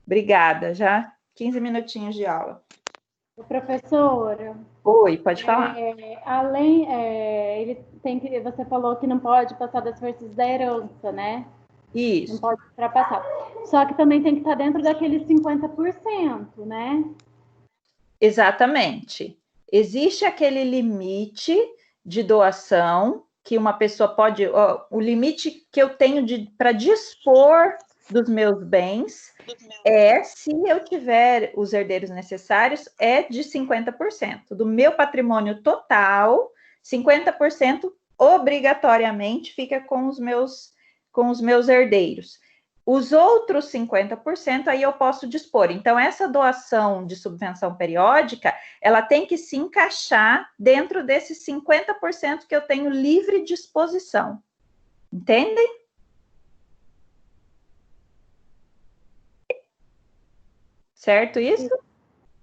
Obrigada, já 15 minutinhos de aula. Professora. Oi, pode falar. Ele tem que, você falou que não pode passar das forças da herança, né? Isso. Não pode ultrapassar. Só que também tem que estar dentro daqueles 50%, né? Exatamente. Existe aquele limite de doação que uma pessoa pode... o limite que eu tenho para dispor dos meus bens se eu tiver os herdeiros necessários, é de 50%. Do meu patrimônio total, 50% obrigatoriamente fica com os meus herdeiros. Os outros 50% aí eu posso dispor. Então, essa doação de subvenção periódica, ela tem que se encaixar dentro desses 50% que eu tenho livre disposição. Entendem? Certo isso?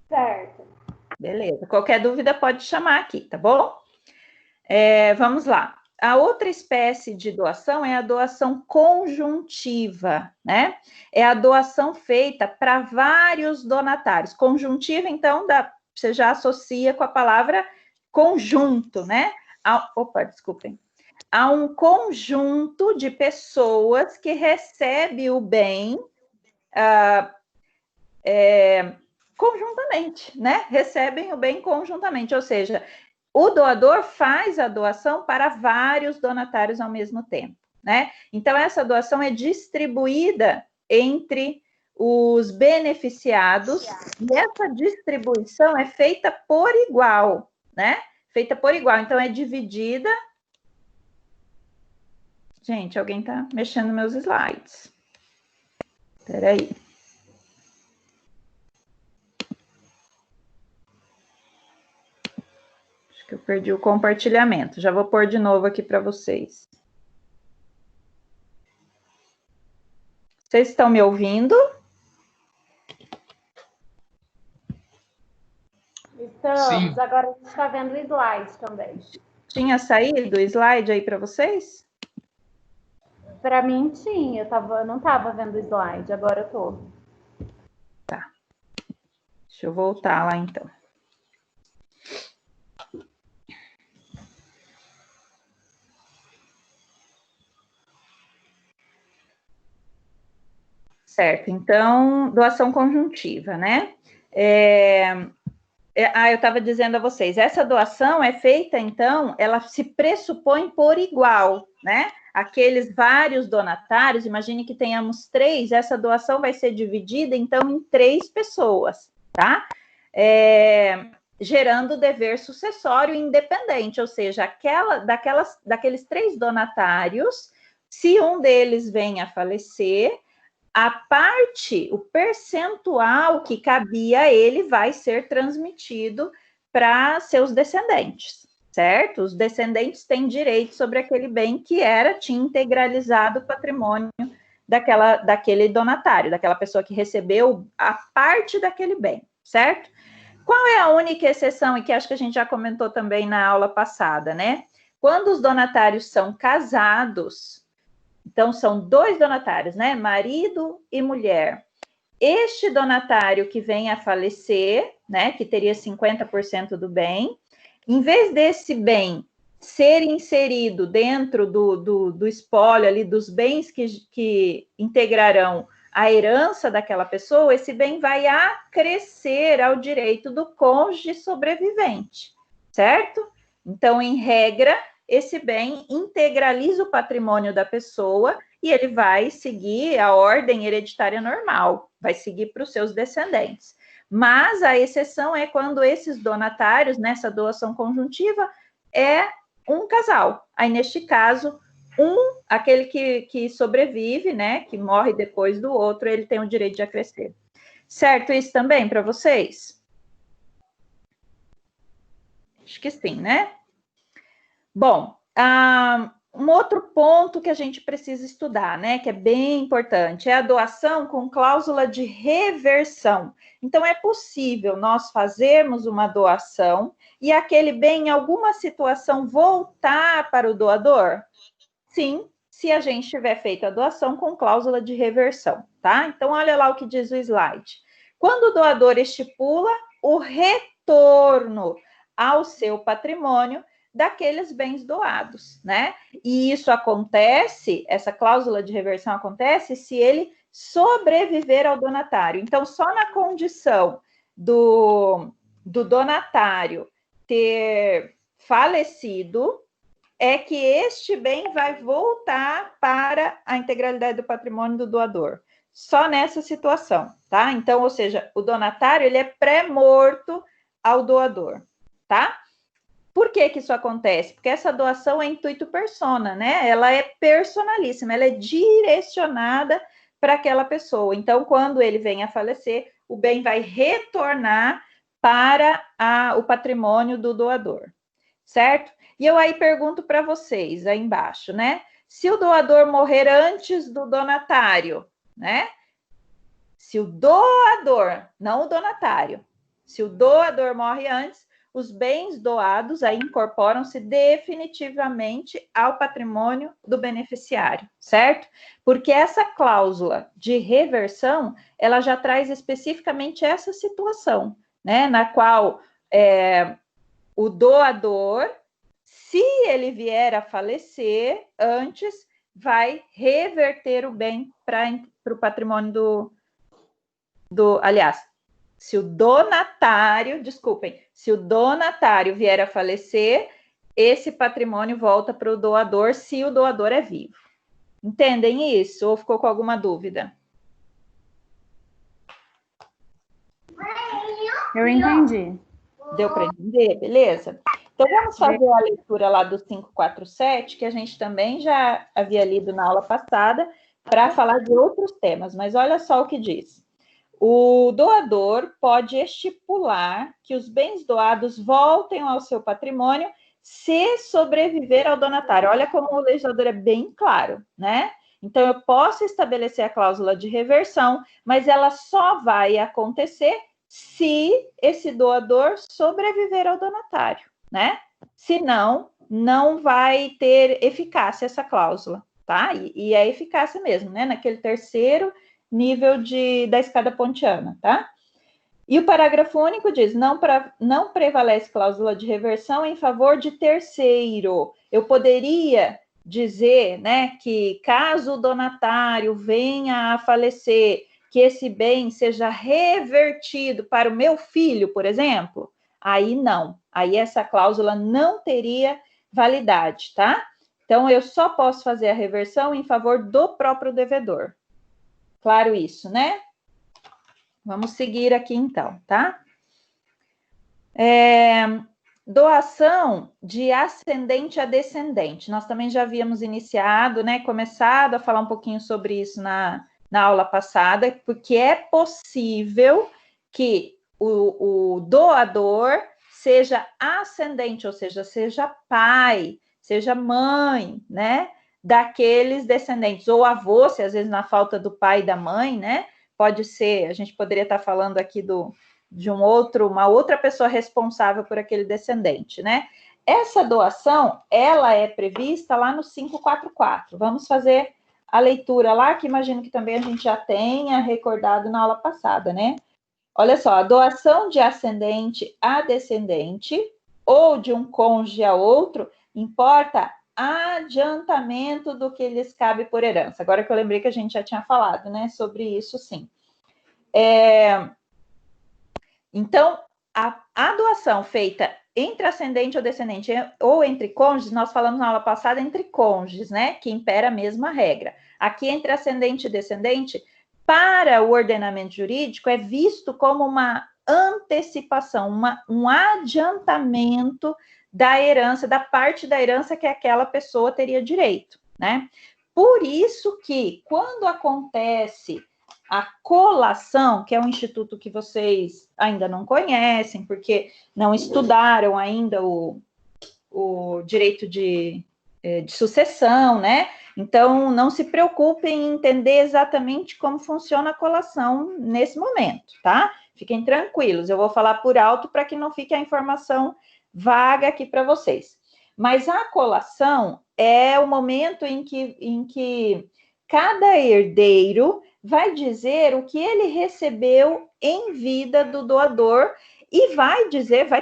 Certo. Beleza. Qualquer dúvida pode chamar aqui, tá bom? Vamos lá. A outra espécie de doação é a doação conjuntiva, né? É a doação feita para vários donatários. Conjuntiva, então, você já associa com a palavra conjunto, né? Desculpem. Há um conjunto de pessoas que recebe o bem conjuntamente, né? Recebem o bem conjuntamente, ou seja, o doador faz a doação para vários donatários ao mesmo tempo, né? Então, essa doação é distribuída entre os beneficiados e essa distribuição é feita por igual, né? Feita por igual, então é dividida... Gente, alguém está mexendo nos meus slides. Espera aí. Que eu perdi o compartilhamento. Já vou pôr de novo aqui para vocês. Vocês estão me ouvindo? Estamos. Sim. Agora a gente está vendo o slide também. Tinha saído o slide aí para vocês? Para mim tinha. Eu não estava vendo o slide, agora eu estou. Tá. Deixa eu voltar lá então. Certo, então, doação conjuntiva, né? Eu estava dizendo a vocês, essa doação é feita, então, ela se pressupõe por igual, né? Aqueles vários donatários, imagine que tenhamos 3, essa doação vai ser dividida, então, em 3 pessoas, tá? Gerando dever sucessório independente, ou seja, daqueles 3 donatários, se um deles vem a falecer, a parte, o percentual que cabia a ele vai ser transmitido para seus descendentes, certo? Os descendentes têm direito sobre aquele bem que tinha integralizado o patrimônio daquele donatário, daquela pessoa que recebeu a parte daquele bem, certo? Qual é a única exceção, e que acho que a gente já comentou também na aula passada, né? Quando os donatários são casados, então, são 2 donatários, né? Marido e mulher. Este donatário que vem a falecer, né? Que teria 50% do bem, em vez desse bem ser inserido dentro do espólio ali, dos bens que integrarão a herança daquela pessoa, esse bem vai acrescer ao direito do cônjuge sobrevivente, certo? Então, em regra, esse bem integraliza o patrimônio da pessoa e ele vai seguir a ordem hereditária normal, vai seguir para os seus descendentes. Mas a exceção é quando esses donatários, nessa doação conjuntiva, é um casal. Aí, neste caso, aquele que sobrevive, né, que morre depois do outro, ele tem o direito de acrescer. Certo isso também para vocês? Acho que sim, né? Bom, um outro ponto que a gente precisa estudar, né, que é bem importante, é a doação com cláusula de reversão. Então, é possível nós fazermos uma doação e aquele bem, em alguma situação, voltar para o doador? Sim, se a gente tiver feito a doação com cláusula de reversão, tá? Então, olha lá o que diz o slide. Quando o doador estipula o retorno ao seu patrimônio daqueles bens doados, né? E isso acontece, essa cláusula de reversão acontece se ele sobreviver ao donatário. Então, só na condição do donatário ter falecido é que este bem vai voltar para a integralidade do patrimônio do doador. Só nessa situação, tá? Então, ou seja, o donatário, ele é pré-morto ao doador, tá? Por que que isso acontece? Porque essa doação é intuito persona, né? Ela é personalíssima, ela é direcionada para aquela pessoa. Então, quando ele vem a falecer, o bem vai retornar para o patrimônio do doador, certo? E eu aí pergunto para vocês, aí embaixo, né? Se o doador morrer antes do donatário, né? Se o doador, não o donatário, se o doador morre antes, os bens doados aí incorporam-se definitivamente ao patrimônio do beneficiário, certo? Porque essa cláusula de reversão, ela já traz especificamente essa situação, né? Na qual o doador, se ele vier a falecer antes, vai reverter o bem para o patrimônio aliás, se o donatário vier a falecer, esse patrimônio volta para o doador se o doador é vivo. Entendem isso? Ou ficou com alguma dúvida? Eu entendi. Deu para entender? Beleza? Então, vamos fazer a leitura lá do 547, que a gente também já havia lido na aula passada, para falar de outros temas. Mas olha só o que diz. O doador pode estipular que os bens doados voltem ao seu patrimônio se sobreviver ao donatário. Olha como o legislador é bem claro, né? Então, eu posso estabelecer a cláusula de reversão, mas ela só vai acontecer se esse doador sobreviver ao donatário, né? Senão, não vai ter eficácia essa cláusula, tá? E é eficácia mesmo, né? Naquele terceiro nível da escada pontiana, tá? E o parágrafo único diz, não prevalece cláusula de reversão em favor de terceiro. Eu poderia dizer, né, que caso o donatário venha a falecer, que esse bem seja revertido para o meu filho, por exemplo, aí não. Aí essa cláusula não teria validade, tá? Então, eu só posso fazer a reversão em favor do próprio devedor. Claro isso, né? Vamos seguir aqui, então, tá? Doação de ascendente a descendente. Nós também já havíamos iniciado, né? Começado a falar um pouquinho sobre isso na aula passada, porque é possível que o doador seja ascendente, ou seja, seja pai, seja mãe, né? Daqueles descendentes, ou avô, se às vezes na falta do pai e da mãe, né? Pode ser, a gente poderia estar falando aqui de uma outra pessoa responsável por aquele descendente, né? Essa doação, ela é prevista lá no 544. Vamos fazer a leitura lá, que imagino que também a gente já tenha recordado na aula passada, né? Olha só, a doação de ascendente a descendente ou de um cônjuge a outro importa adiantamento do que lhes cabe por herança. Agora que eu lembrei que a gente já tinha falado, né, sobre isso, sim. Então, a doação feita entre ascendente ou descendente ou entre cônjuges, nós falamos na aula passada entre cônjuges, né, que impera a mesma regra. Aqui, entre ascendente e descendente, para o ordenamento jurídico, é visto como uma antecipação, um adiantamento da herança, da parte da herança que aquela pessoa teria direito, né? Por isso que, quando acontece a colação, que é um instituto que vocês ainda não conhecem, porque não estudaram ainda o direito de sucessão, né? Então, não se preocupem em entender exatamente como funciona a colação nesse momento, tá? Fiquem tranquilos, eu vou falar por alto para que não fique a informação vaga aqui para vocês. Mas a colação é o momento em que cada herdeiro vai dizer o que ele recebeu em vida do doador e vai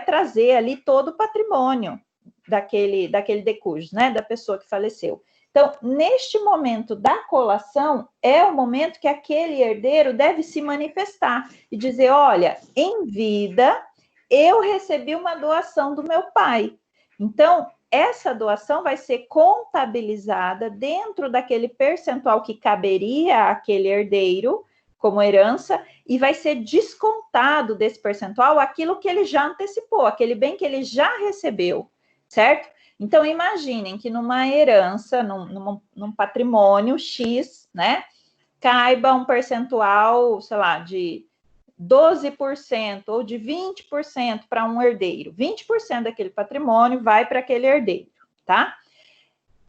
trazer ali todo o patrimônio daquele decujus, né, da pessoa que faleceu. Então, neste momento da colação, é o momento que aquele herdeiro deve se manifestar e dizer, olha, em vida, eu recebi uma doação do meu pai. Então, essa doação vai ser contabilizada dentro daquele percentual que caberia àquele herdeiro como herança e vai ser descontado desse percentual aquilo que ele já antecipou, aquele bem que ele já recebeu, certo? Então, imaginem que numa herança, num patrimônio X, né, caiba um percentual, sei lá, de 12% ou de 20% para um herdeiro. 20% daquele patrimônio vai para aquele herdeiro, tá?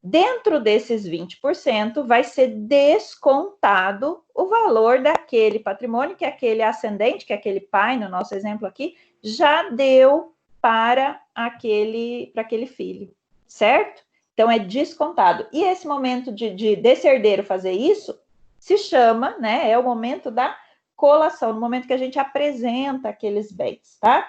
Dentro desses 20%, vai ser descontado o valor daquele patrimônio que aquele ascendente, que aquele pai, no nosso exemplo aqui, já deu para aquele filho, certo? Então, é descontado. E esse momento desse herdeiro fazer isso, se chama, né, é o momento da colação, no momento que a gente apresenta aqueles bens, tá?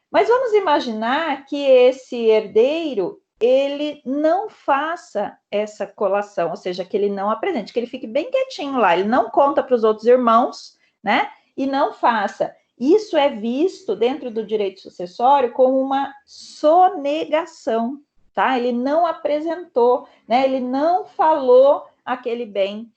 Mas vamos imaginar que esse herdeiro, ele não faça essa colação, ou seja, que ele não apresente, que ele fique bem quietinho lá, ele não conta para os outros irmãos, né? E não faça. Isso é visto dentro do direito sucessório como uma sonegação, tá? Ele não apresentou, né? Ele não falou aquele bem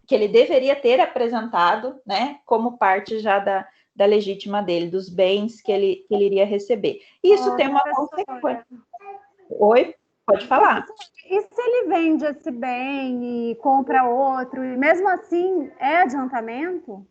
que ele deveria ter apresentado, né? Como parte já da legítima dele, dos bens que ele iria receber. Isso tem uma consequência. Oi, pode falar. E se ele vende esse bem e compra outro, e mesmo assim é adiantamento?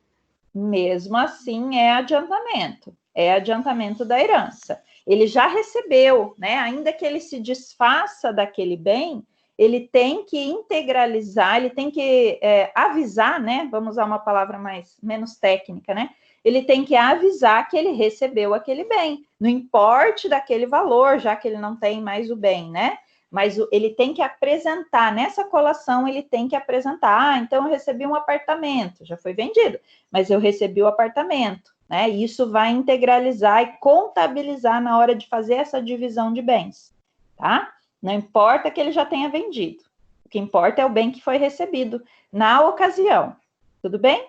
Mesmo assim é adiantamento da herança. Ele já recebeu, né? Ainda que ele se desfaça daquele bem, ele tem que integralizar, ele tem que avisar, né? Vamos usar uma palavra menos técnica, né? Ele tem que avisar que ele recebeu aquele bem, no importe daquele valor, já que ele não tem mais o bem, né? Mas ele tem que apresentar, nessa colação, ele tem que apresentar, então eu recebi um apartamento, já foi vendido, mas eu recebi o apartamento, né? E isso vai integralizar e contabilizar na hora de fazer essa divisão de bens, tá? Não importa que ele já tenha vendido, o que importa é o bem que foi recebido na ocasião, tudo bem?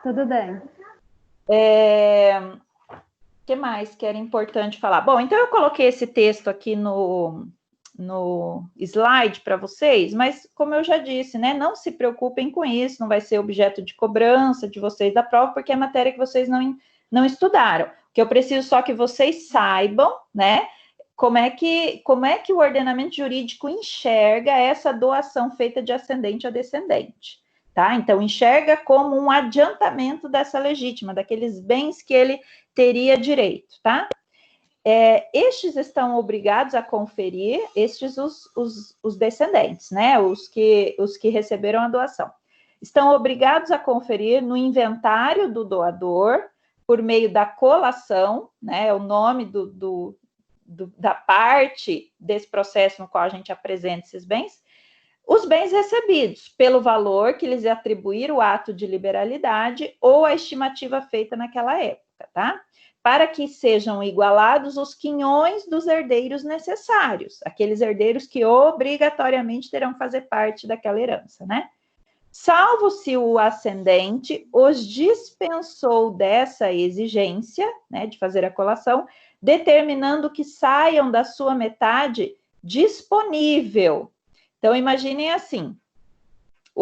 Tudo bem. O que mais que era importante falar? Bom, então eu coloquei esse texto aqui no slide para vocês, mas como eu já disse, né, não se preocupem com isso, não vai ser objeto de cobrança de vocês da prova, porque é matéria que vocês não estudaram. O que eu preciso só que vocês saibam, né, como é que o ordenamento jurídico enxerga essa doação feita de ascendente a descendente. Tá? Então, enxerga como um adiantamento dessa legítima, daqueles bens que ele teria direito, tá? Estes estão obrigados a conferir, os descendentes, né? Os que receberam a doação. Estão obrigados a conferir no inventário do doador, por meio da colação, né? O nome da parte desse processo no qual a gente apresenta esses bens, os bens recebidos, pelo valor que lhes atribuir o ato de liberalidade ou a estimativa feita naquela época, tá? Para que sejam igualados os quinhões dos herdeiros necessários, aqueles herdeiros que obrigatoriamente terão que fazer parte daquela herança, né? Salvo se o ascendente os dispensou dessa exigência, né, de fazer a colação, determinando que saiam da sua metade disponível. Então, imaginem assim,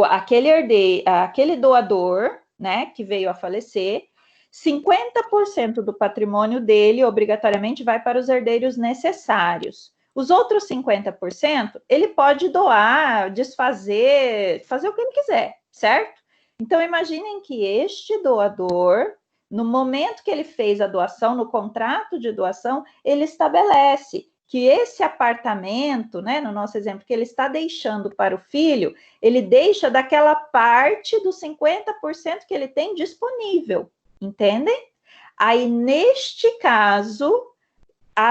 aquele doador, né, que veio a falecer, 50% do patrimônio dele, obrigatoriamente, vai para os herdeiros necessários. Os outros 50%, ele pode doar, desfazer, fazer o que ele quiser, certo? Então, imaginem que este doador, no momento que ele fez a doação, no contrato de doação, ele estabelece que esse apartamento, né, no nosso exemplo, que ele está deixando para o filho, ele deixa daquela parte dos 50% que ele tem disponível, entendem? Aí, neste caso,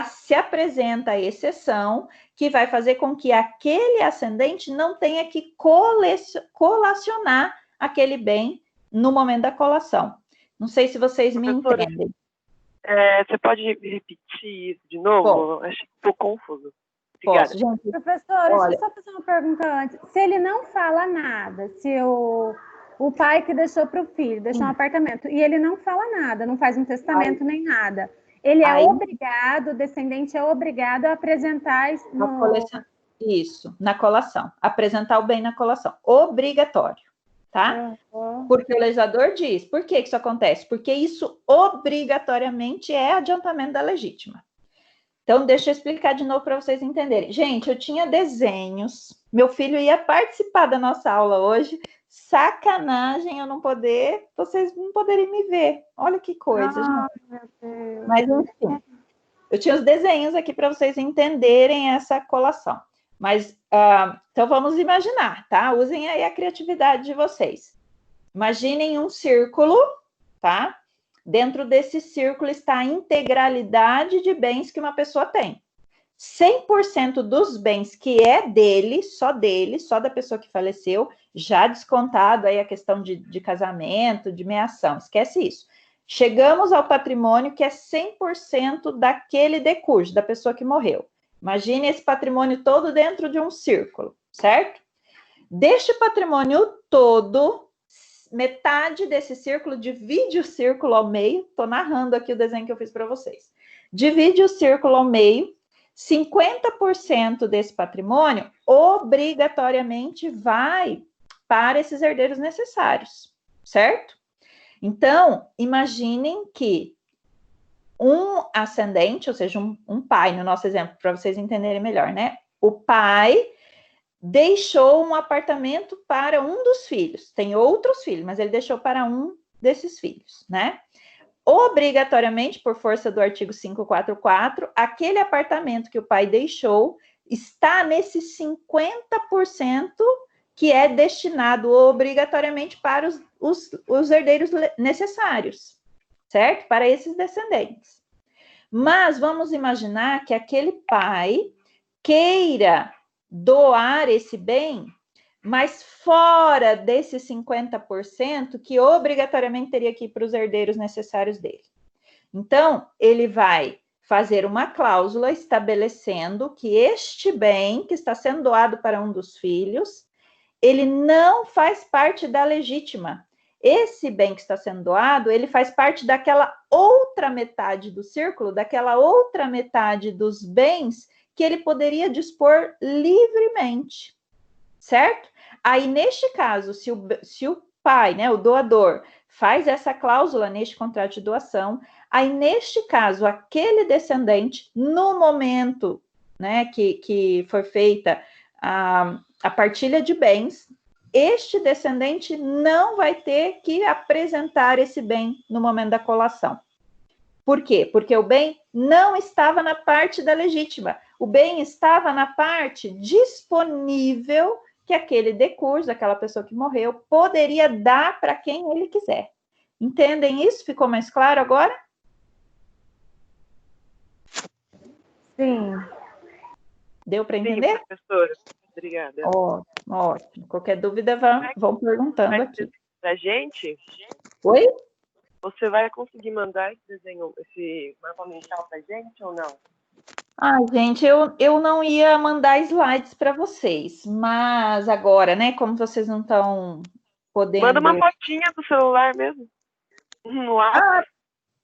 se apresenta a exceção que vai fazer com que aquele ascendente não tenha que colacionar aquele bem no momento da colação. Não sei se vocês me entendem. Você pode repetir isso de novo? Achei um pouco confuso. Obrigada. Posso, gente. Professora, deixa eu só fazer uma pergunta antes. Se ele não fala nada, se o pai que deixou para o filho, deixou um apartamento, e ele não fala nada, não faz um testamento nem nada, ele é obrigado, o descendente é obrigado a apresentar isso, na colação. Apresentar o bem na colação. Obrigatório, tá? Porque o legislador diz. Por que isso acontece? Porque isso obrigatoriamente é adiantamento da legítima. Então, deixa eu explicar de novo para vocês entenderem. Gente, eu tinha desenhos. Meu filho ia participar da nossa aula hoje. Sacanagem eu não poder, vocês não poderem me ver. Olha que coisa, gente. Meu Deus. Mas, enfim, eu tinha os desenhos aqui para vocês entenderem essa colação. Mas, então, vamos imaginar, tá? Usem aí a criatividade de vocês. Imaginem um círculo, tá? Dentro desse círculo está a integralidade de bens que uma pessoa tem. 100% dos bens que é dele, só da pessoa que faleceu, já descontado aí a questão de casamento, de meação, esquece isso. Chegamos ao patrimônio que é 100% daquele decurso, da pessoa que morreu. Imagine esse patrimônio todo dentro de um círculo, certo? Deste patrimônio todo, metade desse círculo, divide o círculo ao meio, estou narrando aqui o desenho que eu fiz para vocês. Divide o círculo ao meio, 50% desse patrimônio obrigatoriamente vai para esses herdeiros necessários, certo? Então, imaginem que um ascendente, ou seja, um pai, no nosso exemplo, para vocês entenderem melhor, né? O pai deixou um apartamento para um dos filhos. Tem outros filhos, mas ele deixou para um desses filhos, né? Obrigatoriamente, por força do artigo 544, aquele apartamento que o pai deixou está nesse 50% que é destinado obrigatoriamente para os herdeiros necessários, certo? Para esses descendentes. Mas vamos imaginar que aquele pai queira doar esse bem, mas fora desses 50% que obrigatoriamente teria que ir para os herdeiros necessários dele. Então, ele vai fazer uma cláusula estabelecendo que este bem que está sendo doado para um dos filhos, ele não faz parte da legítima. Esse bem que está sendo doado, ele faz parte daquela outra metade do círculo, daquela outra metade dos bens que ele poderia dispor livremente, certo? Aí, neste caso, se o pai, né, o doador, faz essa cláusula neste contrato de doação, aí, neste caso, aquele descendente, no momento, né, que for feita a partilha de bens, este descendente não vai ter que apresentar esse bem no momento da colação. Por quê? Porque o bem não estava na parte da legítima. O bem estava na parte disponível que aquele decurso, aquela pessoa que morreu, poderia dar para quem ele quiser. Entendem isso? Ficou mais claro agora? Sim. Deu para entender? Sim, professora. Obrigada. Ótimo. Qualquer dúvida, vão perguntando aqui. Pra gente? Oi? Você vai conseguir mandar esse desenho, esse mapa mental pra gente ou não? Gente, eu não ia mandar slides para vocês, mas agora, né, como vocês não estão podendo... Manda uma fotinha do celular mesmo. No WhatsApp.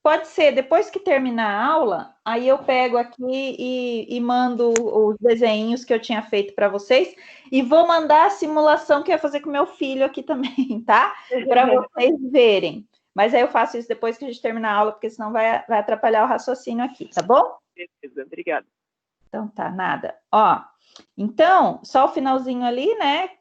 Pode ser, depois que terminar a aula, aí eu pego aqui e mando os desenhos que eu tinha feito para vocês e vou mandar a simulação que eu ia fazer com meu filho aqui também, tá? Para vocês verem. Mas aí eu faço isso depois que a gente terminar a aula, porque senão vai atrapalhar o raciocínio aqui, tá bom? Beleza, obrigada. Então tá, nada. Então, só o finalzinho ali, né?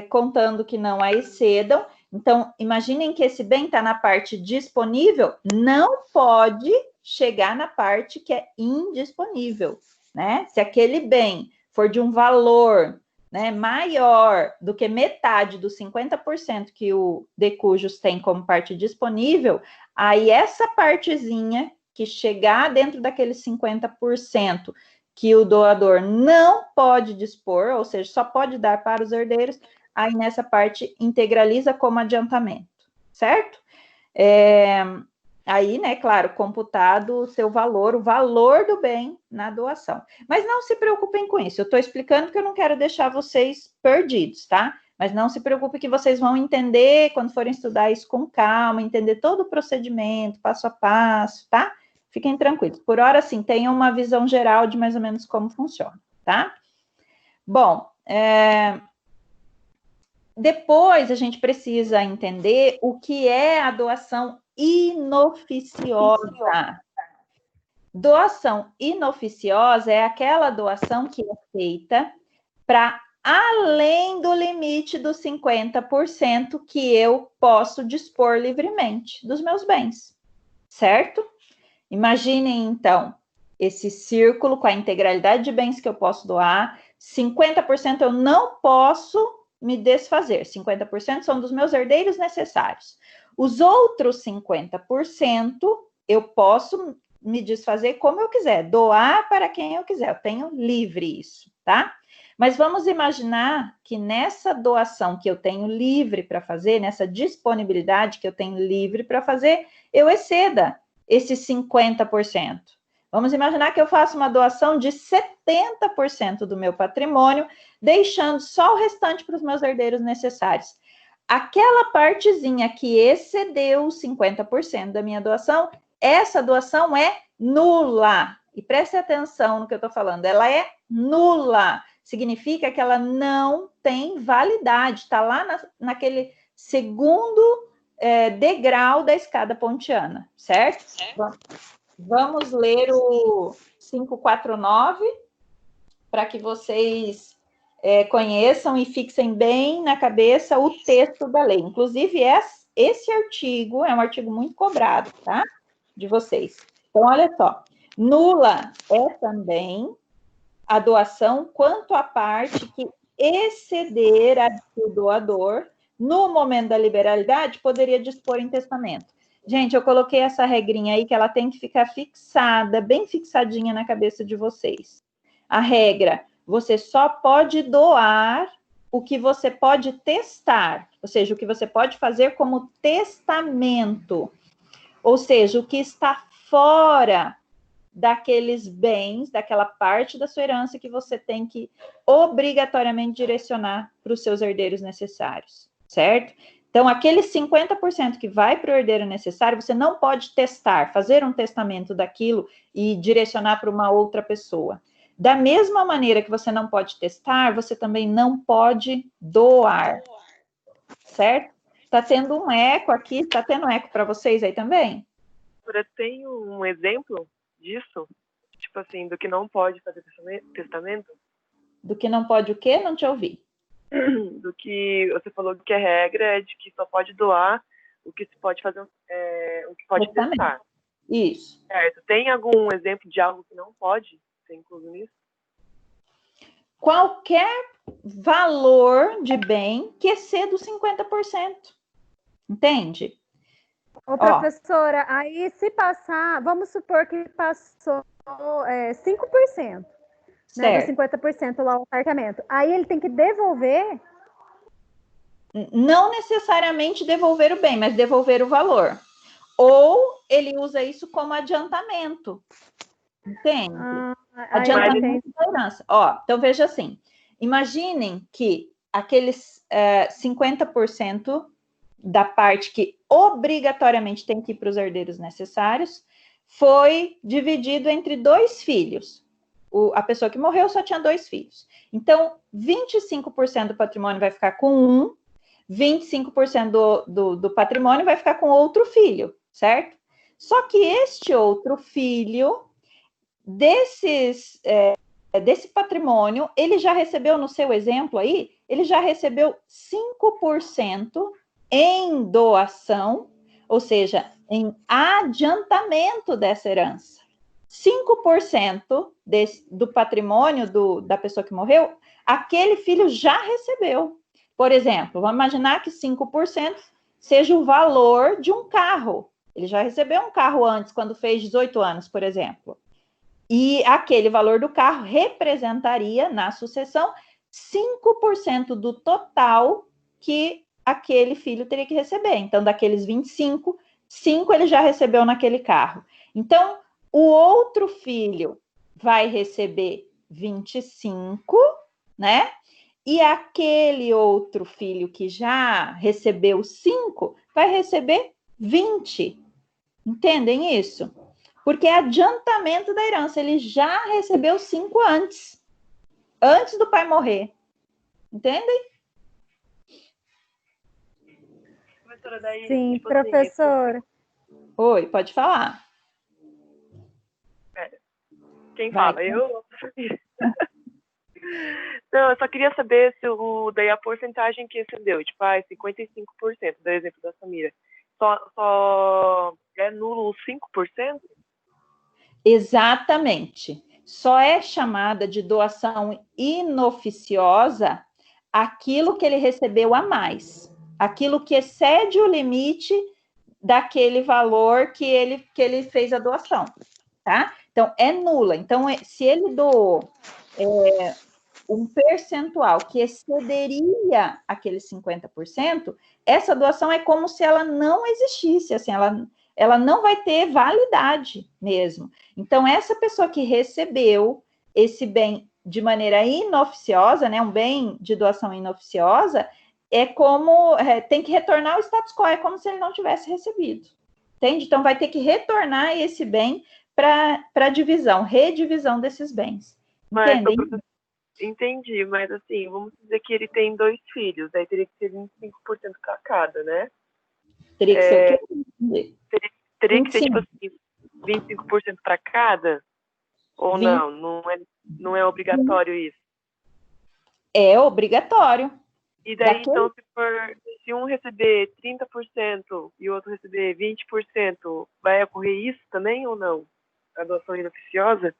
Contando que não a excedam. Então, imaginem que esse bem está na parte disponível, não pode chegar na parte que é indisponível, né? Se aquele bem for de um valor, né, maior do que metade dos 50% que o decujus tem como parte disponível, aí essa partezinha que chegar dentro daqueles 50% que o doador não pode dispor, ou seja, só pode dar para os herdeiros, aí nessa parte integraliza como adiantamento, certo? Aí, né, claro, computado o seu valor, o valor do bem na doação. Mas não se preocupem com isso, eu estou explicando porque eu não quero deixar vocês perdidos, tá? Mas não se preocupe que vocês vão entender quando forem estudar isso com calma, entender todo o procedimento, passo a passo, tá? Fiquem tranquilos. Por hora, sim, tenham uma visão geral de mais ou menos como funciona, tá? Bom, depois a gente precisa entender o que é a doação inoficiosa. Doação inoficiosa é aquela doação que é feita para além do limite dos 50% que eu posso dispor livremente dos meus bens, certo? Imaginem, então, esse círculo com a integralidade de bens que eu posso doar, 50% eu não posso me desfazer, 50% são dos meus herdeiros necessários. Os outros 50% eu posso me desfazer como eu quiser, doar para quem eu quiser, eu tenho livre isso, tá? Mas vamos imaginar que nessa doação que eu tenho livre para fazer, nessa disponibilidade que eu tenho livre para fazer, eu exceda esses 50%. Vamos imaginar que eu faço uma doação de 70% do meu patrimônio, deixando só o restante para os meus herdeiros necessários. Aquela partezinha que excedeu os 50% da minha doação, essa doação é nula. E preste atenção no que eu estou falando, ela é nula. Significa que ela não tem validade, está lá naquele segundo degrau da escada pontiana, certo? Vamos ler o 549 para que vocês conheçam e fixem bem na cabeça o texto da lei. Inclusive, esse artigo é um artigo muito cobrado, tá? De vocês. Então, olha só. Nula é também a doação quanto à parte que exceder a do doador no momento da liberalidade poderia dispor em testamento. Gente, eu coloquei essa regrinha aí que ela tem que ficar fixada, bem fixadinha na cabeça de vocês. A regra, você só pode doar o que você pode testar, ou seja, o que você pode fazer como testamento, ou seja, o que está fora daqueles bens, daquela parte da sua herança que você tem que obrigatoriamente direcionar para os seus herdeiros necessários, certo? Então, aqueles 50% que vai para o herdeiro necessário, você não pode testar, fazer um testamento daquilo e direcionar para uma outra pessoa. Da mesma maneira que você não pode testar, você também não pode doar, certo? Está tendo um eco aqui, está tendo eco para vocês aí também? Eu tenho um exemplo disso, tipo assim, do que não pode fazer testamento. Do que não pode o quê? Não te ouvi. Do que você falou que a regra é de que só pode doar o que se pode fazer, o que pode testar. Isso. Certo. Tem algum exemplo de algo que não pode ser incluso nisso? Qualquer valor de bem que exceda os 50%. Entende? Ô, professora, aí se passar, vamos supor que passou 5%, né, dos 50% lá o apartamento. Aí ele tem que devolver? Não necessariamente devolver o bem, mas devolver o valor. Ou ele usa isso como adiantamento. Entende? Adiantamento da herança. Então veja assim, imaginem que aqueles 50% da parte que obrigatoriamente tem que ir para os herdeiros necessários foi dividido entre 2 filhos. A pessoa que morreu só tinha 2 filhos. Então, 25% do patrimônio vai ficar com um, 25% do patrimônio vai ficar com outro filho, certo? Só que este outro filho, desse patrimônio, ele já recebeu, no seu exemplo aí, ele já recebeu 5% em doação, ou seja, em adiantamento dessa herança. 5% do patrimônio da pessoa que morreu, aquele filho já recebeu. Por exemplo, vamos imaginar que 5% seja o valor de um carro. Ele já recebeu um carro antes, quando fez 18 anos, por exemplo. E aquele valor do carro representaria, na sucessão, 5% do total que aquele filho teria que receber. Então, daqueles 25, 5 ele já recebeu naquele carro. Então, o outro filho vai receber 25, né? E aquele outro filho que já recebeu 5 vai receber 20. Entendem isso? Porque é adiantamento da herança. Ele já recebeu 5 antes do pai morrer. Entendem? Professora, daí, Sim, tipo professor. Assim, Oi, pode falar. Quem Vai. fala? Eu? Não, eu só queria saber se daí a porcentagem que excedeu, tipo, 55%, do exemplo da Samira, só é nulo os 5%? Exatamente. Só é chamada de doação inoficiosa aquilo que ele recebeu a mais, aquilo que excede o limite daquele valor que ele fez a doação, tá? Então, é nula. Então, se ele doou um percentual que excederia aqueles 50%, essa doação é como se ela não existisse, assim, ela não vai ter validade mesmo. Então, essa pessoa que recebeu esse bem de maneira inoficiosa, né, um bem de doação inoficiosa, tem que retornar ao status quo, é como se ele não tivesse recebido. Entende? Então, vai ter que retornar esse bem para a redivisão desses bens. Entendem? Entendi, mas assim, vamos dizer que ele tem 2 filhos, aí teria que ser 25% para cada, né? Teria que ser o quê? Teria que ser, tipo assim, 25% para cada? Ou 20. não é obrigatório isso? É obrigatório. E daí, então, se um receber 30% e o outro receber 20%, vai ocorrer isso também ou não? A doação inoficiosa?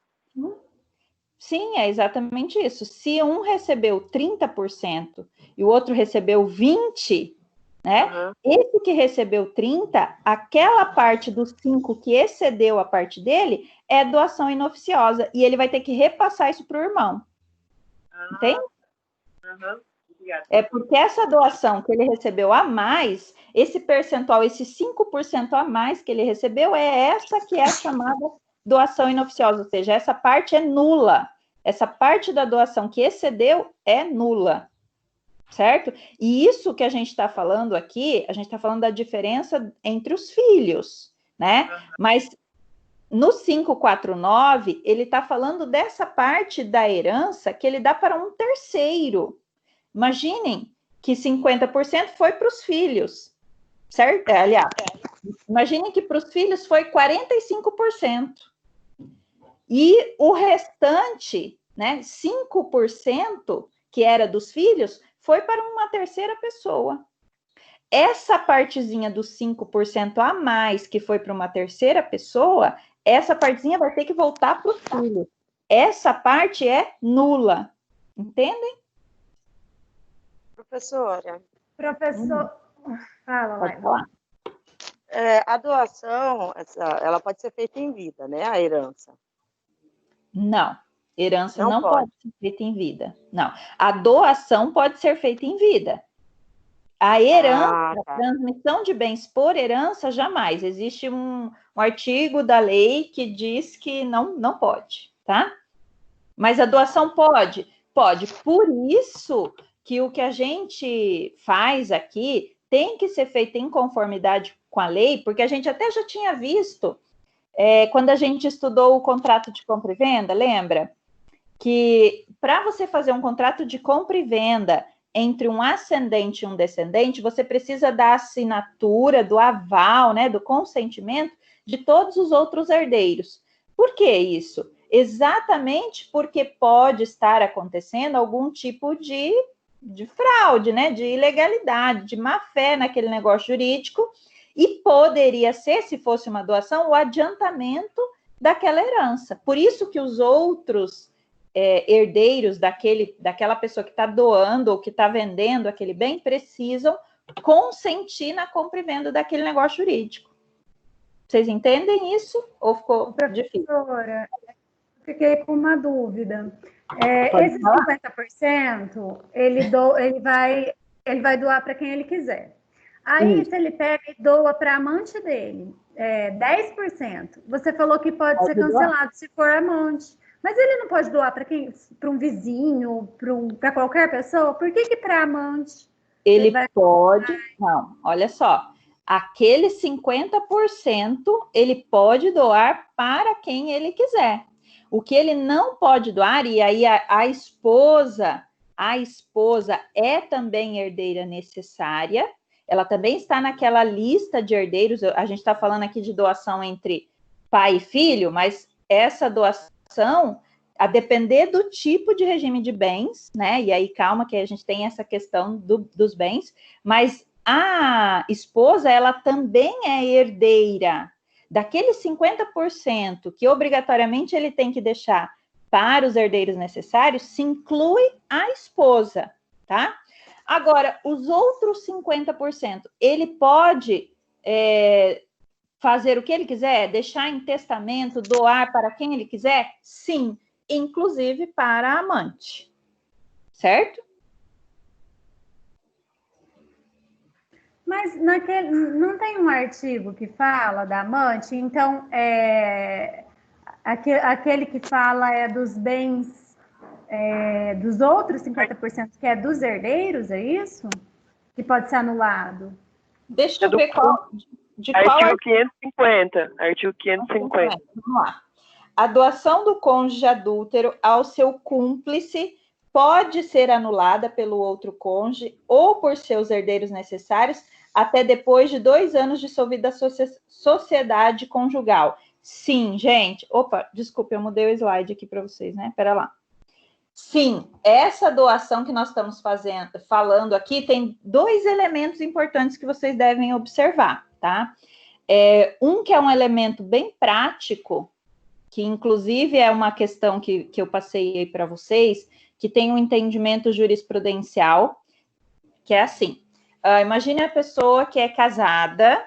Sim, é exatamente isso. Se um recebeu 30% e o outro recebeu 20%, né? Uhum. Esse que recebeu 30%, aquela parte dos 5 que excedeu a parte dele, é doação inoficiosa. E ele vai ter que repassar isso para o irmão. Entende? Uhum. É porque essa doação que ele recebeu a mais, esse percentual, esse 5% a mais que ele recebeu, é essa que é a chamada doação inoficiosa, ou seja, essa parte é nula. Essa parte da doação que excedeu é nula, certo? E isso que a gente está falando aqui, a gente está falando da diferença entre os filhos, né? Mas no 549, ele está falando dessa parte da herança que ele dá para um terceiro. Imaginem que 50% foi para os filhos, certo? Aliás, imaginem que para os filhos foi 45%. E o restante, né, 5%, que era dos filhos, foi para uma terceira pessoa. Essa partezinha dos 5% a mais que foi para uma terceira pessoa, essa partezinha vai ter que voltar para o filho. Essa parte é nula. Entendem? Professora. Professor, fala, Pode falar. A doação, ela pode ser feita em vida, né? A herança. Não. Herança Não não pode. pode ser feita em vida. Não. A doação pode ser feita em vida. A herança, tá. a transmissão de bens por herança, jamais. Existe um artigo da lei que diz que não pode, tá? Mas a doação pode? Pode. Por isso que o que a gente faz aqui tem que ser feito em conformidade com a lei, porque a gente até já tinha visto, quando a gente estudou o contrato de compra e venda, lembra? Que para você fazer um contrato de compra e venda entre um ascendente e um descendente, você precisa da assinatura, do aval, né, do consentimento de todos os outros herdeiros. Por que isso? Exatamente porque pode estar acontecendo algum tipo de fraude, né, de ilegalidade, de má-fé naquele negócio jurídico, e poderia ser, se fosse uma doação, o adiantamento daquela herança. Por isso que os outros herdeiros daquela pessoa que está doando ou que está vendendo aquele bem precisam consentir na compra e venda daquele negócio jurídico. Vocês entendem isso? Ou ficou difícil? Professora, fiquei com uma dúvida. Esse 50%, ele vai doar para quem ele quiser. Aí, se ele pega e doa para a amante dele, 10%, você falou que pode ser cancelado se for amante. Mas ele não pode doar para um vizinho, para qualquer pessoa? Por que para amante? Ele pode, não, olha só, aquele 50% ele pode doar para quem ele quiser. O que ele não pode doar, e aí a esposa é também herdeira necessária, ela também está naquela lista de herdeiros, a gente está falando aqui de doação entre pai e filho, mas essa doação, a depender do tipo de regime de bens, né? E aí, calma, que a gente tem essa questão dos bens, mas a esposa, ela também é herdeira. Daqueles 50% que obrigatoriamente ele tem que deixar para os herdeiros necessários, se inclui a esposa, tá? Agora, os outros 50%, ele pode fazer o que ele quiser, deixar em testamento, doar para quem ele quiser? Sim, inclusive para a amante, certo? Mas não tem um artigo que fala da amante? Então, aquele que fala dos bens dos outros 50%, que é dos herdeiros, é isso? Que pode ser anulado? Deixa eu ver qual... Artigo 550. Artigo 550. Vamos lá. A doação do cônjuge adúltero ao seu cúmplice pode ser anulada pelo outro cônjuge ou por seus herdeiros necessários até depois de 2 anos de dissolvida sociedade conjugal. Sim, gente. Opa, desculpa, eu mudei o slide aqui para vocês, né? Pera lá. Sim, essa doação que nós estamos falando aqui tem 2 elementos importantes que vocês devem observar, tá? Um que é um elemento bem prático, que inclusive é uma questão que eu passei aí para vocês, que tem um entendimento jurisprudencial, que é assim, imagine a pessoa que é casada